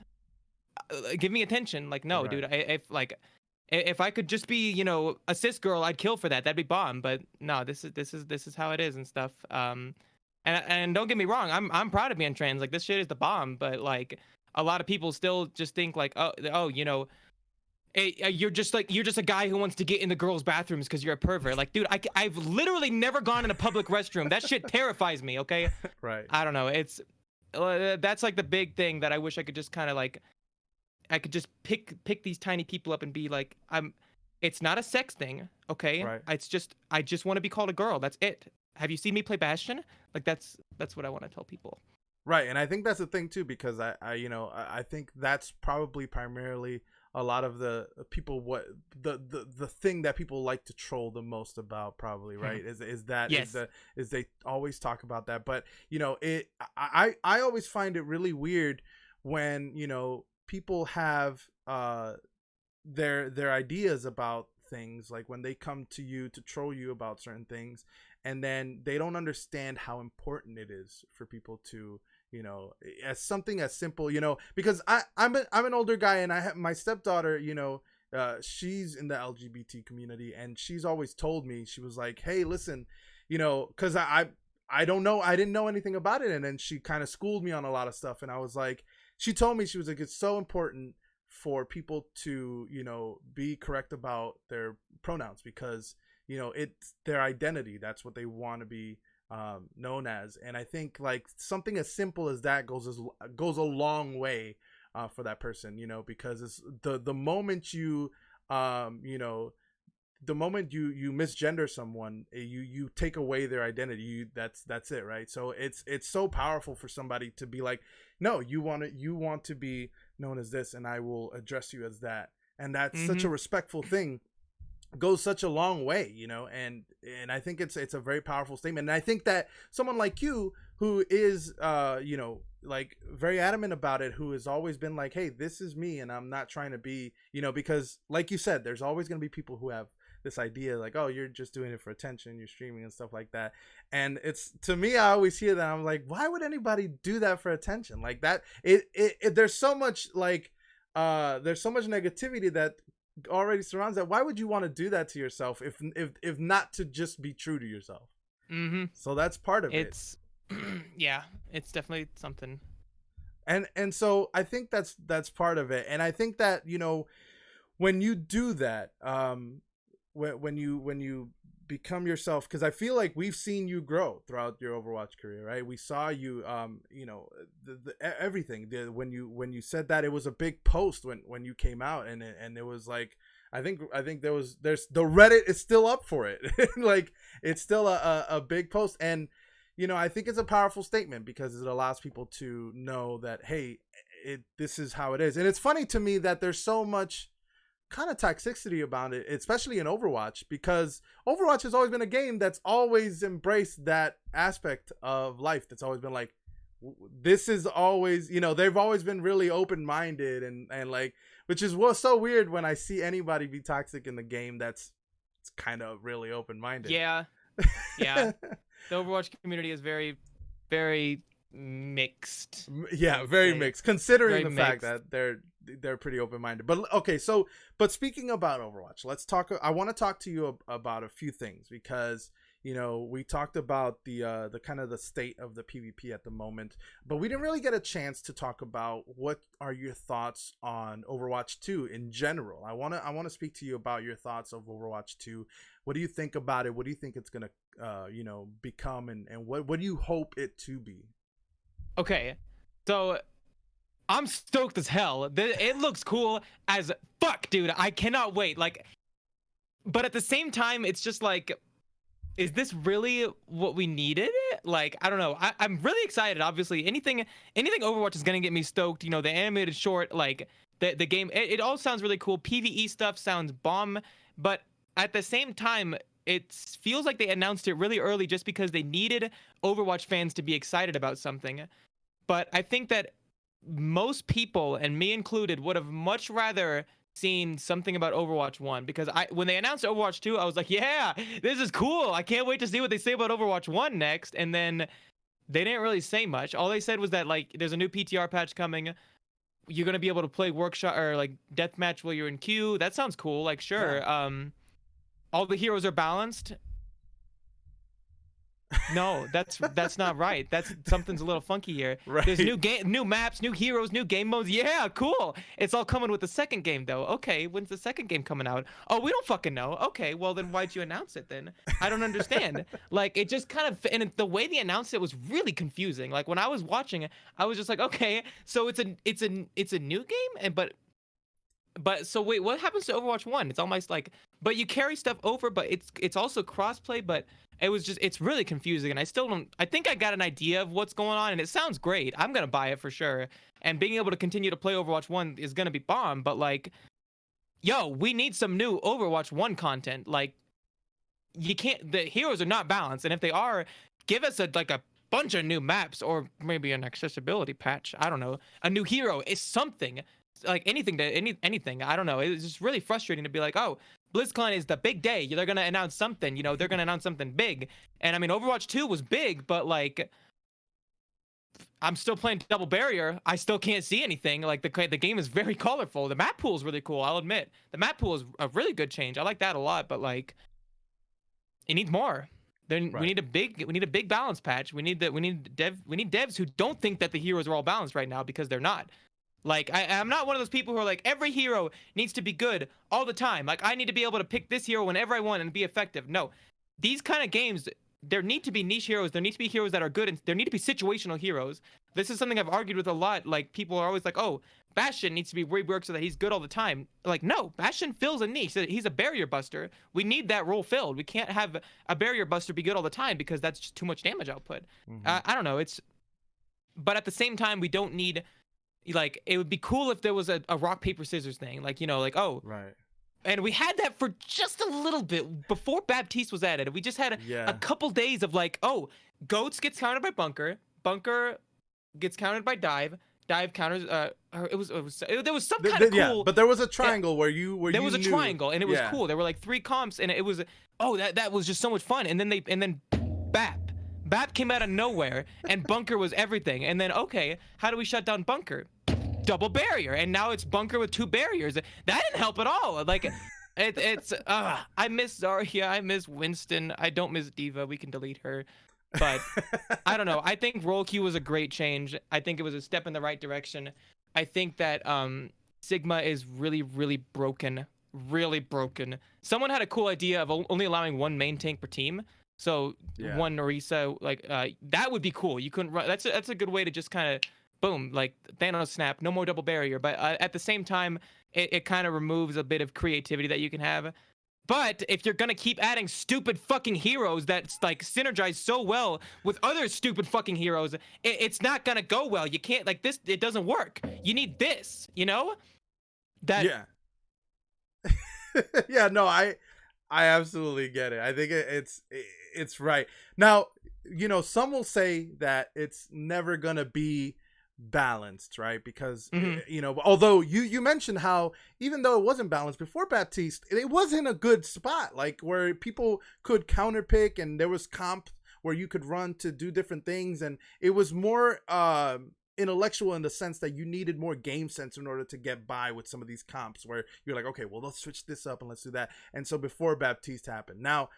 Give me attention. Like, no, Right. dude. If I could just be, a cis girl, I'd kill for that. That'd be bomb. But no, this is how it is and stuff. And don't get me wrong, I'm proud of being trans. Like, this shit is the bomb. But like, a lot of people still just think like, oh, you're just a guy who wants to get in the girls' bathrooms because you're a pervert. Like, dude, I've literally never gone in a public restroom. That shit terrifies me. Okay, Right. I don't know. That's like the big thing that I wish I could just kind of like, I could just pick these tiny people up and be like, it's not a sex thing, okay? Right. It's just, I just want to be called a girl. That's it. Have you seen me play Bastion? Like, that's what I want to tell people. Right, and I think that's the thing too, because I think that's probably primarily a lot of the people, what the thing that people like to troll the most about, probably, right? Yes. Is they always talk about that. But I always find it really weird when people have their ideas about things, like when they come to you to troll you about certain things, and then they don't understand how important it is for people to, as something as simple, because I'm an older guy, and I have my stepdaughter, she's in the LGBT community, and she's always told me, she was like, hey, listen, because I don't know, I didn't know anything about it, and then she kind of schooled me on a lot of stuff, and I was like, she told me, she was like, it's so important for people to be correct about their pronouns, because it's their identity, that's what they want to be known as. And I think like something as simple as that goes a long way for that person, because it's the moment you the moment you misgender someone, you take away their identity. That's it, right? So it's so powerful for somebody to be like, no, you want to be known as this, and I will address you as that. And that's such a Mm-hmm. respectful thing, goes such a long way, and I think it's a very powerful statement. And I think that someone like you, who is like very adamant about it, who has always been like, hey, this is me, and I'm not trying to be, because like you said, there's always going to be people who have this idea like, oh, you're just doing it for attention, you're streaming and stuff like that. And it's, to me, I always hear that, I'm like, why would anybody do that for attention like that? There's so much like there's so much negativity that already surrounds that. Why would you want to do that to yourself, if not to just be true to yourself? Mm-hmm. So that's part of it. It's yeah, it's definitely something. And so I think that's part of it. And I think that when you do that, when you become yourself, because I feel like we've seen you grow throughout your Overwatch career, right? We saw you, everything. When you said that, it was a big post when you came out, and it was like, I think there's the Reddit is still up for it. Like, it's still a big post, and I think it's a powerful statement, because it allows people to know that, hey, this is how it is. And it's funny to me that there's so much kind of toxicity about it, especially in Overwatch, because Overwatch has always been a game that's always embraced that aspect of life, that's always been like, this is always, they've always been really open-minded, and like, which is what's so weird when I see anybody be toxic in the game that's it's kind of really open-minded. Yeah, yeah. The Overwatch community is very, very mixed. I Yeah, would very say mixed, considering very the fact mixed. that they're they're pretty open-minded. But okay, so but speaking about Overwatch, let's talk. I want to talk to you about a few things because we talked about the kind of the state of the PvP at the moment, but we didn't really get a chance to talk about what are your thoughts on Overwatch 2 in general. I want to speak to you about your thoughts of Overwatch 2. What do you think about it? What do you think it's gonna become, and what do you hope it to be? Okay, so I'm stoked as hell. It looks cool as fuck, dude. I cannot wait. Like, but at the same time, it's just like, is this really what we needed? Like, I don't know. I'm really excited. Obviously, anything Overwatch is gonna get me stoked. The animated short, like the game, it all sounds really cool. PvE stuff sounds bomb, but at the same time, it feels like they announced it really early just because they needed Overwatch fans to be excited about something. But I think that most people, and me included, would have much rather seen something about Overwatch 1, because when they announced Overwatch 2, I was like, yeah, this is cool. I can't wait to see what they say about Overwatch 1 next. And then they didn't really say much. All they said was that, like, there's a new PTR patch coming. You're going to be able to play workshop or like deathmatch while you're in queue. That sounds cool. Like, sure. Yeah. All the heroes are balanced. No, that's not right. That's something's a little funky here. Right. There's new maps, new heroes, new game modes. Yeah, cool. It's all coming with the second game though. Okay, when's the second game coming out? Oh, we don't fucking know. Okay, well then why'd you announce it then? I don't understand. Like, it just kind of, and the way they announced it was really confusing. Like, when I was watching it, I was just like, okay, so it's a new game, and but so wait, what happens to Overwatch 1? It's almost like, but you carry stuff over, but it's also crossplay, but it's really confusing, and I think I got an idea of what's going on, and it sounds great. I'm gonna buy it for sure, and being able to continue to play Overwatch 1 is gonna be bomb, but like, yo, we need some new Overwatch 1 content. Like, the heroes are not balanced, and if they are, give us a bunch of new maps, or maybe an accessibility patch. I don't know. A new hero is something. Like, anything. I don't know. It's just really frustrating to be like, oh, BlizzCon is the big day. They're gonna announce something. They're gonna announce something big. And I mean, Overwatch 2 was big, but like, I'm still playing Double Barrier. I still can't see anything. Like, the game is very colorful. The map pool is really cool. I'll admit, the map pool is a really good change. I like that a lot. But like, it needs more. Then Right. we need a big balance patch. We need devs who don't think that the heroes are all balanced right now, because they're not. Like, I'm not one of those people who are like, every hero needs to be good all the time. Like, I need to be able to pick this hero whenever I want and be effective. No. These kind of games, there need to be niche heroes. There need to be heroes that are good, and there need to be situational heroes. This is something I've argued with a lot. Like, people are always like, oh, Bastion needs to be reworked so that he's good all the time. Like, no, Bastion fills a niche. He's a barrier buster. We need that role filled. We can't have a barrier buster be good all the time, because that's just too much damage output. Mm-hmm. I don't know. But at the same time, we don't need... Like, it would be cool if there was a rock, paper, scissors thing. Like, like, oh. Right. And we had that for just a little bit before Baptiste was added. We just had a couple days of like, oh, Goats gets countered by Bunker. Bunker gets countered by Dive. Dive counters. There was some kind of cool. Yeah, but there was a triangle where there was a knew. triangle, and it was cool. There were like 3 comps, and it was, oh, that was just so much fun. And then Bap came out of nowhere, and Bunker was everything. And then, okay, how do we shut down Bunker? Double barrier, and now it's Bunker with 2 barriers. That didn't help at all. Like, I miss Zarya, I miss Winston, I don't miss Diva. We can delete her, but I don't know. I think role queue was a great change. I think it was a step in the right direction. I think that Sigma is really, really broken. Really broken. Someone had a cool idea of only allowing 1 main tank per team. So 1 Orisa, like, that would be cool. You couldn't run. That's a good way to just kind of boom, like Thanos snap, no more double barrier. But at the same time, it kind of removes a bit of creativity that you can have. But if you're gonna keep adding stupid fucking heroes that like synergize so well with other stupid fucking heroes, it's not gonna go well. You can't, like, this. It doesn't work. You need this. That. Yeah. Yeah. No, I absolutely get it. I think it's right. Now, some will say that it's never gonna be balanced, right? Because although you mentioned how even though it wasn't balanced before Baptiste, it was in a good spot, like where people could counter pick, and there was comp where you could run to do different things, and it was more intellectual in the sense that you needed more game sense in order to get by with some of these comps where you're like, okay, well, let's switch this up and let's do that. And so before Baptiste happened, now,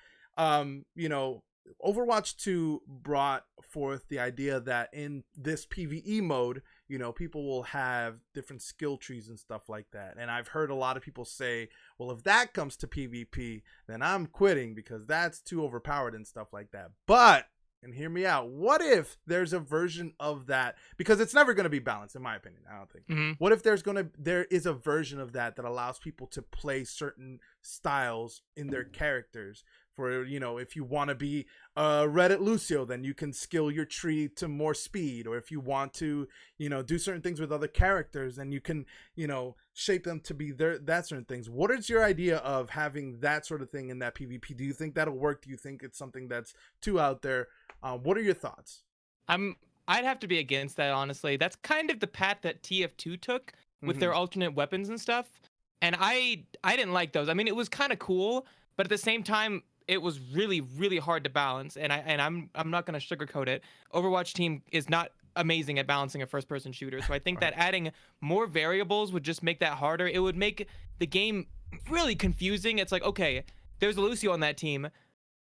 you know, Overwatch 2 brought forth the idea that in this PvE mode, you know, people will have different skill trees and stuff like that. And I've heard a lot of people say, well, if that comes to PvP, then I'm quitting because that's too overpowered and stuff like that. But, and hear me out, what if there's a version of that? Because it's never going to be balanced, in my opinion. I don't think. What if there is a version of that that allows people to play certain styles in their characters? For, you know, if you want to be Reddit Lucio, then you can skill your tree to more speed. Or if you want to, you know, do certain things with other characters, and you can, you know, shape them to be that certain things. What is your idea of having that sort of thing in that PvP? Do you think that'll work? Do you think it's something that's too out there? What are your thoughts? I'd have to be against that, honestly. That's kind of the path that TF2 took with their alternate weapons and stuff. And I didn't like those. I mean, it was kind of cool, but at the same time, it was really, really hard to balance. And I'm not gonna sugarcoat it. Overwatch team is not amazing at balancing a first-person shooter. So I think that adding more variables would just make that harder. It would make the game really confusing. It's like, okay, there's a Lucio on that team.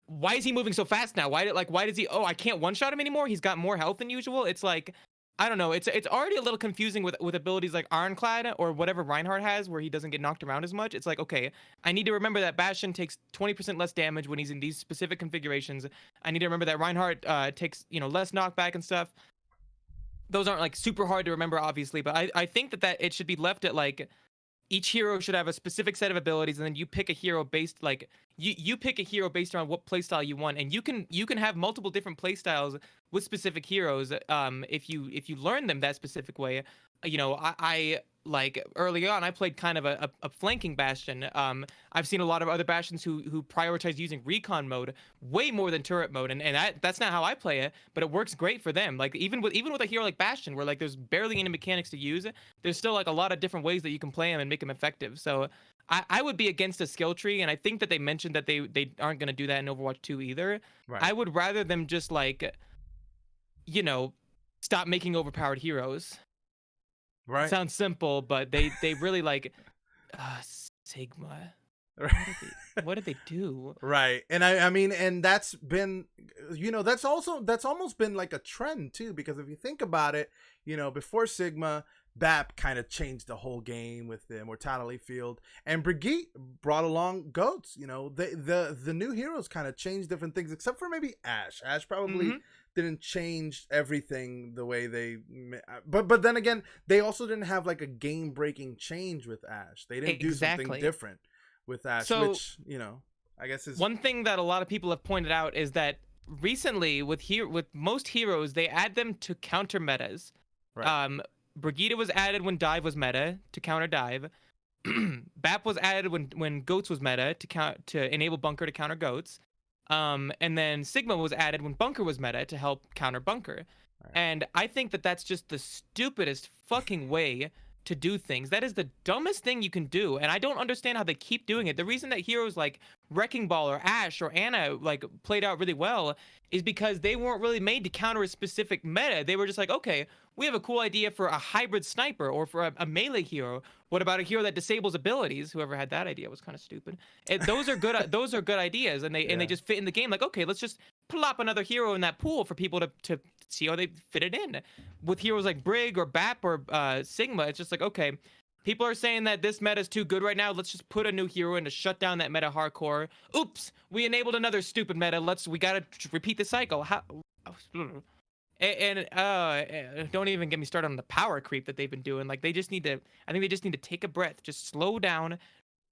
Why is he moving so fast now? Why does he? Oh, I can't one-shot him anymore. He's got more health than usual. It's like, I don't know. It's already a little confusing with abilities like Ironclad or whatever Reinhardt has, where he doesn't get knocked around as much. It's like, okay, I need to remember that Bastion takes 20% less damage when he's in these specific configurations. I need to remember that Reinhardt takes, you know, less knockback and stuff. Those aren't like super hard to remember, obviously, but I think that it should be left at like, each hero should have a specific set of abilities, and then you pick a hero based like you pick a hero based on what playstyle you want, and you can have multiple different playstyles with specific heroes if you learn them that specific way. You know, I like early on I played kind of a flanking Bastion. I've seen a lot of other Bastions who prioritize using recon mode way more than turret mode, and that's not how I play it, but it works great for them. Like even with a hero like Bastion, where like there's barely any mechanics to use, there's still like a lot of different ways that you can play him and make him effective. So I would be against a skill tree, and I think that they mentioned that they aren't going to do that in Overwatch 2 either. Right. I would rather them just like, you know, stop making overpowered heroes. Right. Sounds simple, but they really like Sigma. What did they do? Right. And I mean, and that's been, you know, that's almost been like a trend too, because if you think about it, you know, before Sigma, BAP kind of changed the whole game with the Immortality Field, and Brigitte brought along goats. You know, the new heroes kind of changed different things, except for maybe Ashe. Ashe probably didn't change everything the way they, but then again, they also didn't have like a game breaking change with Ashe. They didn't do something different with Ashe, so, which, you know, I guess is one thing that a lot of people have pointed out is that recently with most heroes, they add them to counter metas. Right. Brigitte was added when dive was meta to counter dive. BAP was added when goats was meta to enable bunker to counter goats. And then Sigma was added when bunker was meta to help counter bunker. Right. And I think that that's just the stupidest fucking way to do things. That is the dumbest thing you can do, and I don't understand how they keep doing it. The reason that heroes like Wrecking Ball or Ashe or Ana like played out really well is because they weren't really made to counter a specific meta. They were just like, okay, we have a cool idea for a hybrid sniper or for a melee hero. What about a hero that disables abilities? Whoever had that idea was kind of stupid. Those are good. Those are good ideas, and they just fit in the game. Like, okay, let's just plop another hero in that pool for people to see how they fit it in. With heroes like Brig or BAP or Sigma, it's just like, okay, people are saying that this meta is too good right now. Let's just put a new hero in to shut down that meta hardcore. Oops, we enabled another stupid meta. We gotta repeat the cycle. How? And don't even get me started on the power creep that they've been doing. Like, I think they just need to take a breath, just slow down,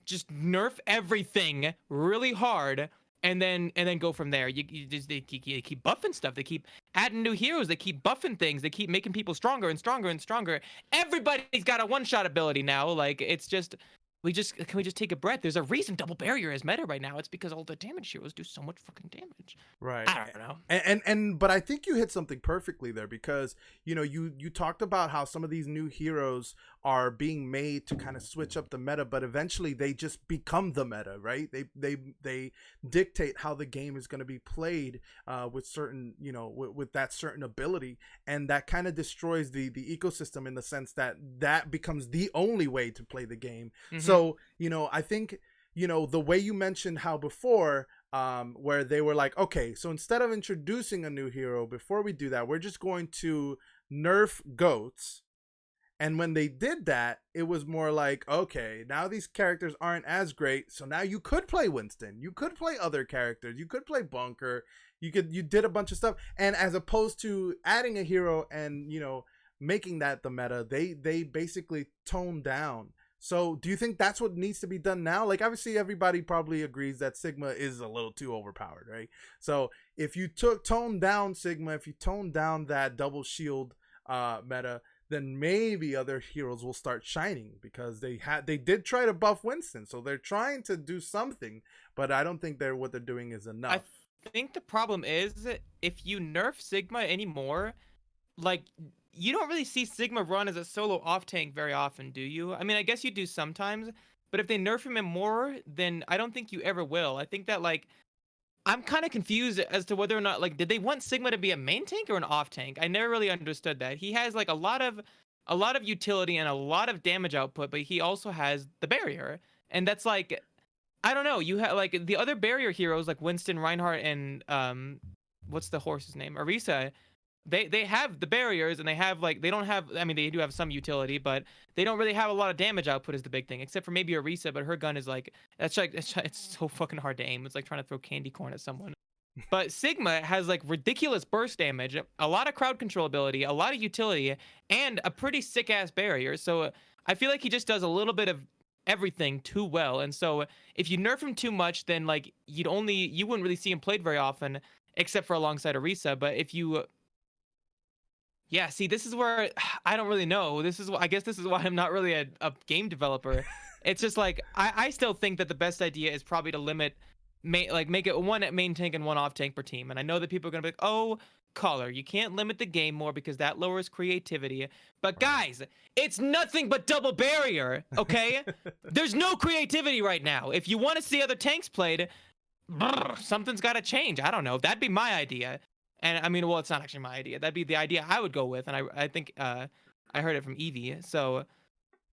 just nerf everything really hard, and then go from there. You keep buffing stuff. They keep adding new heroes. They keep buffing things. They keep making people stronger and stronger and stronger. Everybody's got a one-shot ability now. Like, it's just, can we just take a breath? There's a reason Double Barrier is meta right now. It's because all the damage heroes do so much fucking damage. Right. I don't know. And but I think you hit something perfectly there, because, you know, you talked about how some of these new heroes are being made to kind of switch up the meta, but eventually they just become the meta, right? They dictate how the game is going to be played with certain, with that certain ability, and that kind of destroys the ecosystem in the sense that that becomes the only way to play the game. Mm-hmm. So, I think, the way you mentioned how before, where they were like, okay, so instead of introducing a new hero, before we do that, we're just going to nerf goats. And when they did that, it was more like, okay, now these characters aren't as great. So now you could play Winston. You could play other characters. You could play Bunker. You did a bunch of stuff. And as opposed to adding a hero and, making that the meta, they basically toned down. So do you think that's what needs to be done now? Like, obviously everybody probably agrees that Sigma is a little too overpowered, right? So if you tone down Sigma, if you tone down that double shield meta, then maybe other heroes will start shining, because they did try to buff Winston, so they're trying to do something, but I don't think what they're doing is enough. I think the problem is, if you nerf Sigma anymore, like, you don't really see Sigma run as a solo off tank very often, do you? I mean, I guess you do sometimes, but if they nerf him more, then I don't think you ever will. I think that, like, I'm kind of confused as to whether or not, like, did they want Sigma to be a main tank or an off tank? I never really understood that. He has, like, a lot of utility and a lot of damage output, but he also has the barrier. And that's, like, I don't know. You have, like, the other barrier heroes like Winston, Reinhardt, and what's the horse's name? Orisa. They have the barriers, and they have, like, they don't have, I mean, they do have some utility, but they don't really have a lot of damage output is the big thing, except for maybe Orisa, but her gun is like, it's so fucking hard to aim. It's like trying to throw candy corn at someone. But Sigma has, like, ridiculous burst damage, a lot of crowd control ability, a lot of utility, and a pretty sick ass barrier. So I feel like he just does a little bit of everything too well. And so if you nerf him too much, then, like, you wouldn't really see him played very often, except for alongside Orisa. But if you Yeah, see, this is where I don't really know. I guess this is why I'm not really a game developer. It's just like, I still think that the best idea is probably to make it one main tank and one off tank per team. And I know that people are gonna be like, oh, Color, you can't limit the game more because that lowers creativity. But guys, it's nothing but double barrier, okay? There's no creativity right now. If you want to see other tanks played, something's got to change. I don't know. That'd be my idea. And I mean, well, it's not actually my idea. That'd be the idea I would go with. And I think I heard it from Evie. So,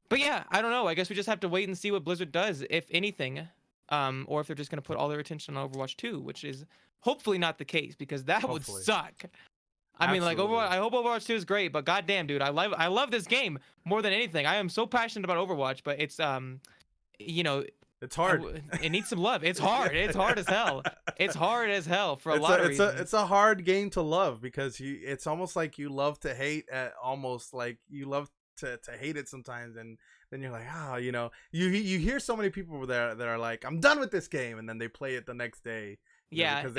but yeah, I don't know. I guess we just have to wait and see what Blizzard does, if anything. Or if they're just going to put all their attention on Overwatch 2, which is hopefully not the case, because that would suck. I mean, like, I hope Overwatch 2 is great, but goddamn, dude, I love this game more than anything. I am so passionate about Overwatch, but it's it's hard. It needs some love. It's hard. It's hard as hell. It's hard as hell for a lot of reasons. It's a hard game to love, because it's almost like you love to hate, almost like you love to hate it sometimes, and then you're like, you hear so many people there that are like, I'm done with this game, and then they play it the next day. Yeah, because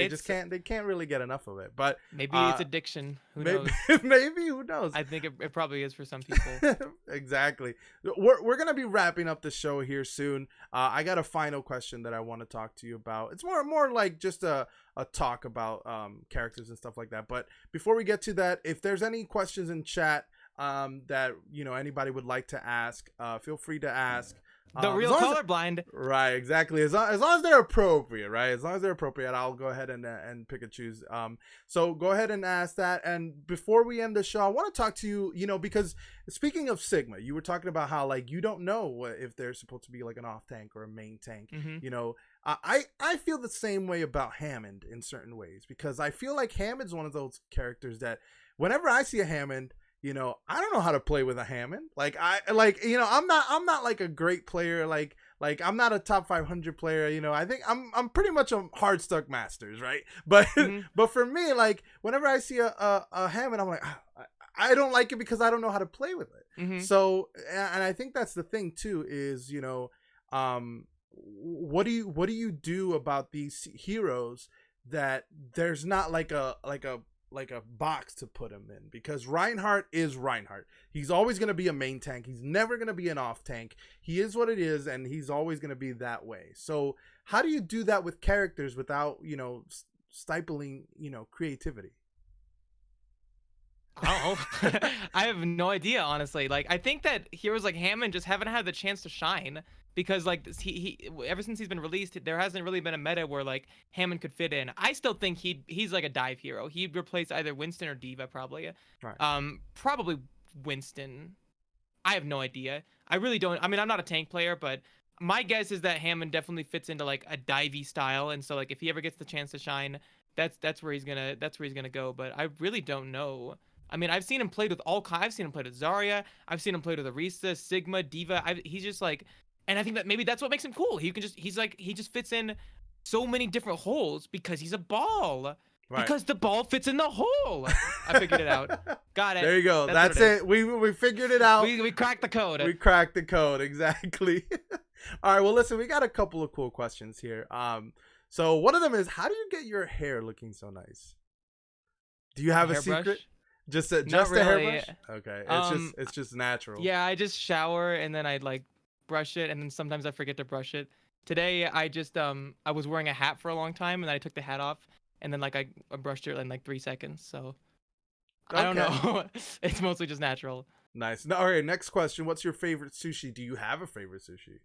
they can't really get enough of it. But maybe it's addiction. Who knows? Maybe, who knows? I think it probably is for some people. Exactly. We're gonna be wrapping up the show here soon. I got a final question that I want to talk to you about. It's more like just a talk about characters and stuff like that. But before we get to that, if there's any questions in chat that anybody would like to ask, feel free to ask. The real Kolorblind. Right, exactly. As long as they're appropriate, right? As long as they're appropriate, I'll go ahead and pick and choose. So go ahead and ask that. And before we end the show, I want to talk to you, because speaking of Sigma, you were talking about how, like, you don't know if they're supposed to be like an off tank or a main tank. Mm-hmm. I feel the same way about Hammond in certain ways, because I feel like Hammond's one of those characters that whenever I see a Hammond, I don't know how to play with a Hammond. I'm not like a great player. Like I'm not a top 500 player. I think I'm pretty much a hard stuck masters, right? But but for me, like, whenever I see a Hammond, I'm like, I don't like it because I don't know how to play with it. Mm-hmm. So, and I think that's the thing too, is what do you do about these heroes that there's not like a box to put him in? Because Reinhardt is Reinhardt. He's always going to be a main tank. He's never going to be an off tank. He is what it is, and he's always going to be that way. So how do you do that with characters without, stifling, creativity? Oh, I have no idea, honestly. Like, I think that heroes like Hammond just haven't had the chance to shine because, like, he ever since he's been released, there hasn't really been a meta where like Hammond could fit in. I still think he's like a dive hero. He'd replace either Winston or Diva probably. Right. Probably Winston. I have no idea. I really don't. I mean, I'm not a tank player, but my guess is that Hammond definitely fits into like a divey style, and so like if he ever gets the chance to shine, that's where he's gonna go. But I really don't know. I mean, I've seen him played with all kinds. I've seen him played with Zarya. I've seen him played with Arista, Sigma, Diva. He's just like, and I think that maybe that's what makes him cool. He just fits in so many different holes because he's a ball. Right. Because the ball fits in the hole. I figured it out. Got it. There you go. That's it. We figured it out. We cracked the code. We cracked the code. Exactly. All right. Well, listen, we got a couple of cool questions here. So one of them is, how do you get your hair looking so nice? Do you have a secret? Brush? Just Not a really. hairbrush? Okay. It's just natural. Yeah, I just shower and then I like brush it, and then sometimes I forget to brush it. Today I just I was wearing a hat for a long time, and then I took the hat off, and then like I brushed it in like 3 seconds. So I don't know. It's mostly just natural. Nice. All right. Next question. What's your favorite sushi? Do you have a favorite sushi?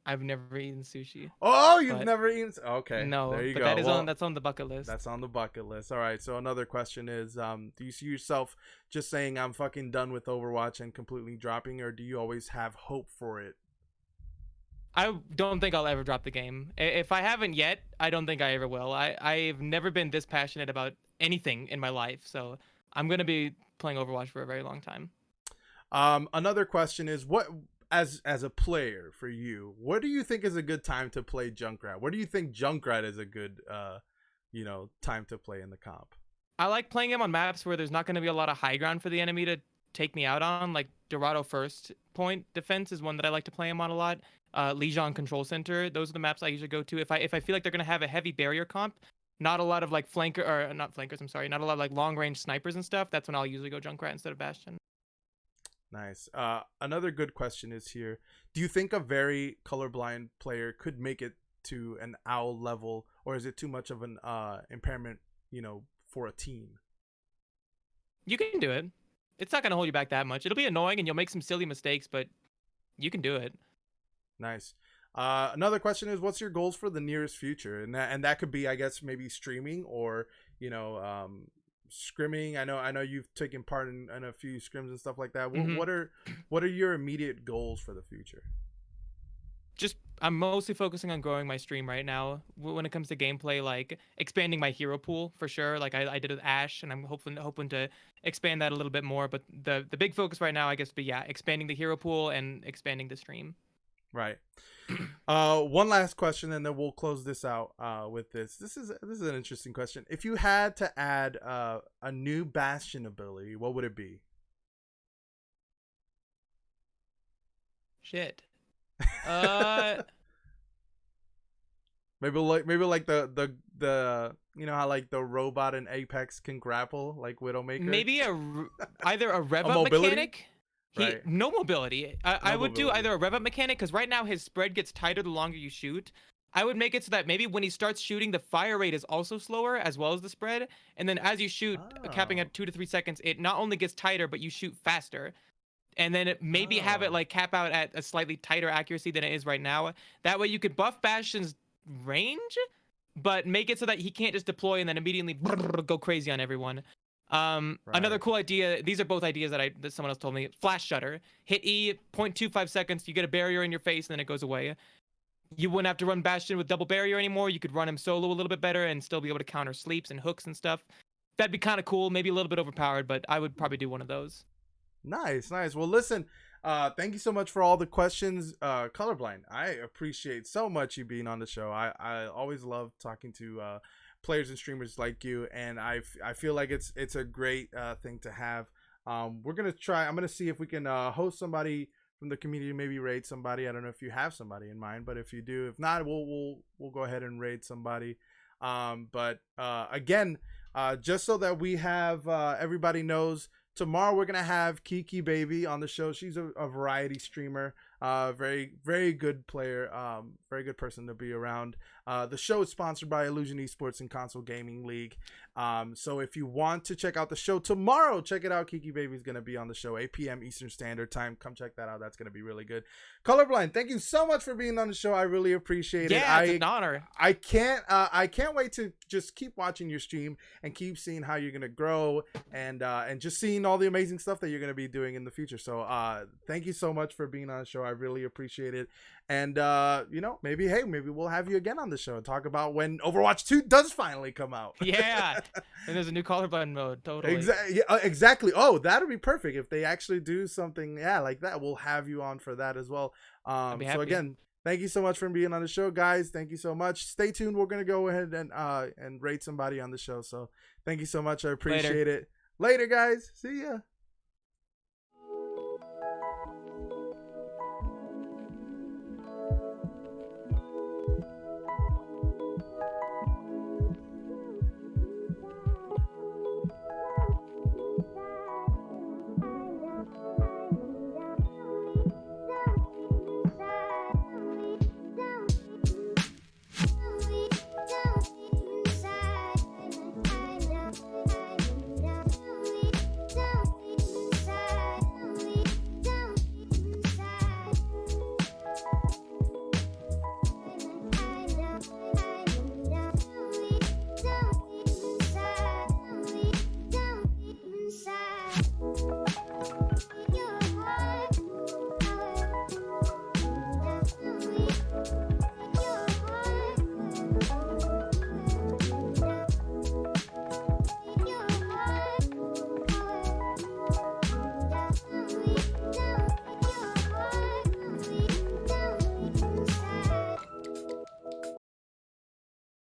I've never eaten sushi. Oh, you've never eaten? Okay. No, there you but go. that's on the bucket list. That's on the bucket list. All right. So another question is, do you see yourself just saying I'm fucking done with Overwatch and completely dropping, or do you always have hope for it? I don't think I'll ever drop the game. If I haven't yet, I don't think I ever will. I've never been this passionate about anything in my life, so I'm gonna be playing Overwatch for a very long time. Another question is, what as a player for you, what do you think is a good time to play Junkrat? What do you think Junkrat is a good time to play in the comp? I like playing him on maps where there's not going to be a lot of high ground for the enemy to take me out on. Like Dorado First Point Defense is one that I like to play him on a lot. Lijon Control Center, those are the maps I usually go to. If I feel like they're going to have a heavy barrier comp, not a lot of like not a lot of like long range snipers and stuff, that's when I'll usually go Junkrat instead of Bastion. Nice. Another good question is here. Do you think a very colorblind player could make it to an owl level, or is it too much of an impairment, for a team? You can do it. It's not going to hold you back that much. It'll be annoying and you'll make some silly mistakes, but you can do it. Nice. Another question is, what's your goals for the nearest future? And that could be, I guess, maybe streaming or, scrimming. I know you've taken part in a few scrims and stuff like that. Mm-hmm. What are your immediate goals for the future? Just I'm mostly focusing on growing my stream right now. When it comes to gameplay, like expanding my hero pool for sure. Like I did with Ashe, and I'm hoping to expand that a little bit more. But the big focus right now, I guess, would be expanding the hero pool and expanding the stream. Right. One last question, and then we'll close this out with this. This is an interesting question. If you had to add a new Bastion ability, what would it be? Shit. Maybe like the how like the robot in Apex can grapple like Widowmaker. Maybe either a rev up mechanic. Right. No mobility. I would do either a rev up mechanic, because right now his spread gets tighter the longer you shoot. I would make it so that maybe when he starts shooting, the fire rate is also slower as well as the spread. And then as you shoot, capping at 2 to 3 seconds, it not only gets tighter, but you shoot faster. And then maybe have it like cap out at a slightly tighter accuracy than it is right now. That way you could buff Bastion's range, but make it so that he can't just deploy and then immediately go crazy on everyone. Another cool idea, these are both ideas that someone else told me. Flash Shutter. Hit E, 0.25 seconds, you get a barrier in your face, and then it goes away. You wouldn't have to run Bastion with double barrier anymore. You could run him solo a little bit better and still be able to counter sleeps and hooks and stuff. That'd be kind of cool, maybe a little bit overpowered, but I would probably do one of those. Nice. Well, listen, thank you so much for all the questions, Colorblind. I appreciate so much you being on the show. I always love talking to players and streamers like you, and I feel like it's a great thing to have. I'm gonna see if we can host somebody from the community, maybe raid somebody. I don't know if you have somebody in mind, but if you do, if not, we'll go ahead and raid somebody. But again, just so that we have everybody knows, tomorrow we're gonna have Kiki Baby on the show. She's a variety streamer. Very, very good player. Very good person to be around. The show is sponsored by Illusion Esports and Console Gaming League. So if you want to check out the show tomorrow, check it out. Kiki Baby's going to be on the show 8 p.m. Eastern Standard Time. Come check that out. That's going to be really good. Kolorblind, thank you so much for being on the show. I really appreciate it. Yeah, it's an honor. I can't wait to just keep watching your stream and keep seeing how you're going to grow and just seeing all the amazing stuff that you're going to be doing in the future. So thank you so much for being on the show. I really appreciate it. And maybe we'll have you again on the show and talk about when Overwatch 2 does finally come out. Yeah, and there's a new Kolorblind mode. Totally. Exactly. Oh, that'd be perfect if they actually do something like that. We'll have you on for that as well. So again, thank you so much for being on the show, guys. Thank you so much. Stay tuned. We're gonna go ahead and rate somebody on the show. So thank you so much. I appreciate it. Later, guys. See ya.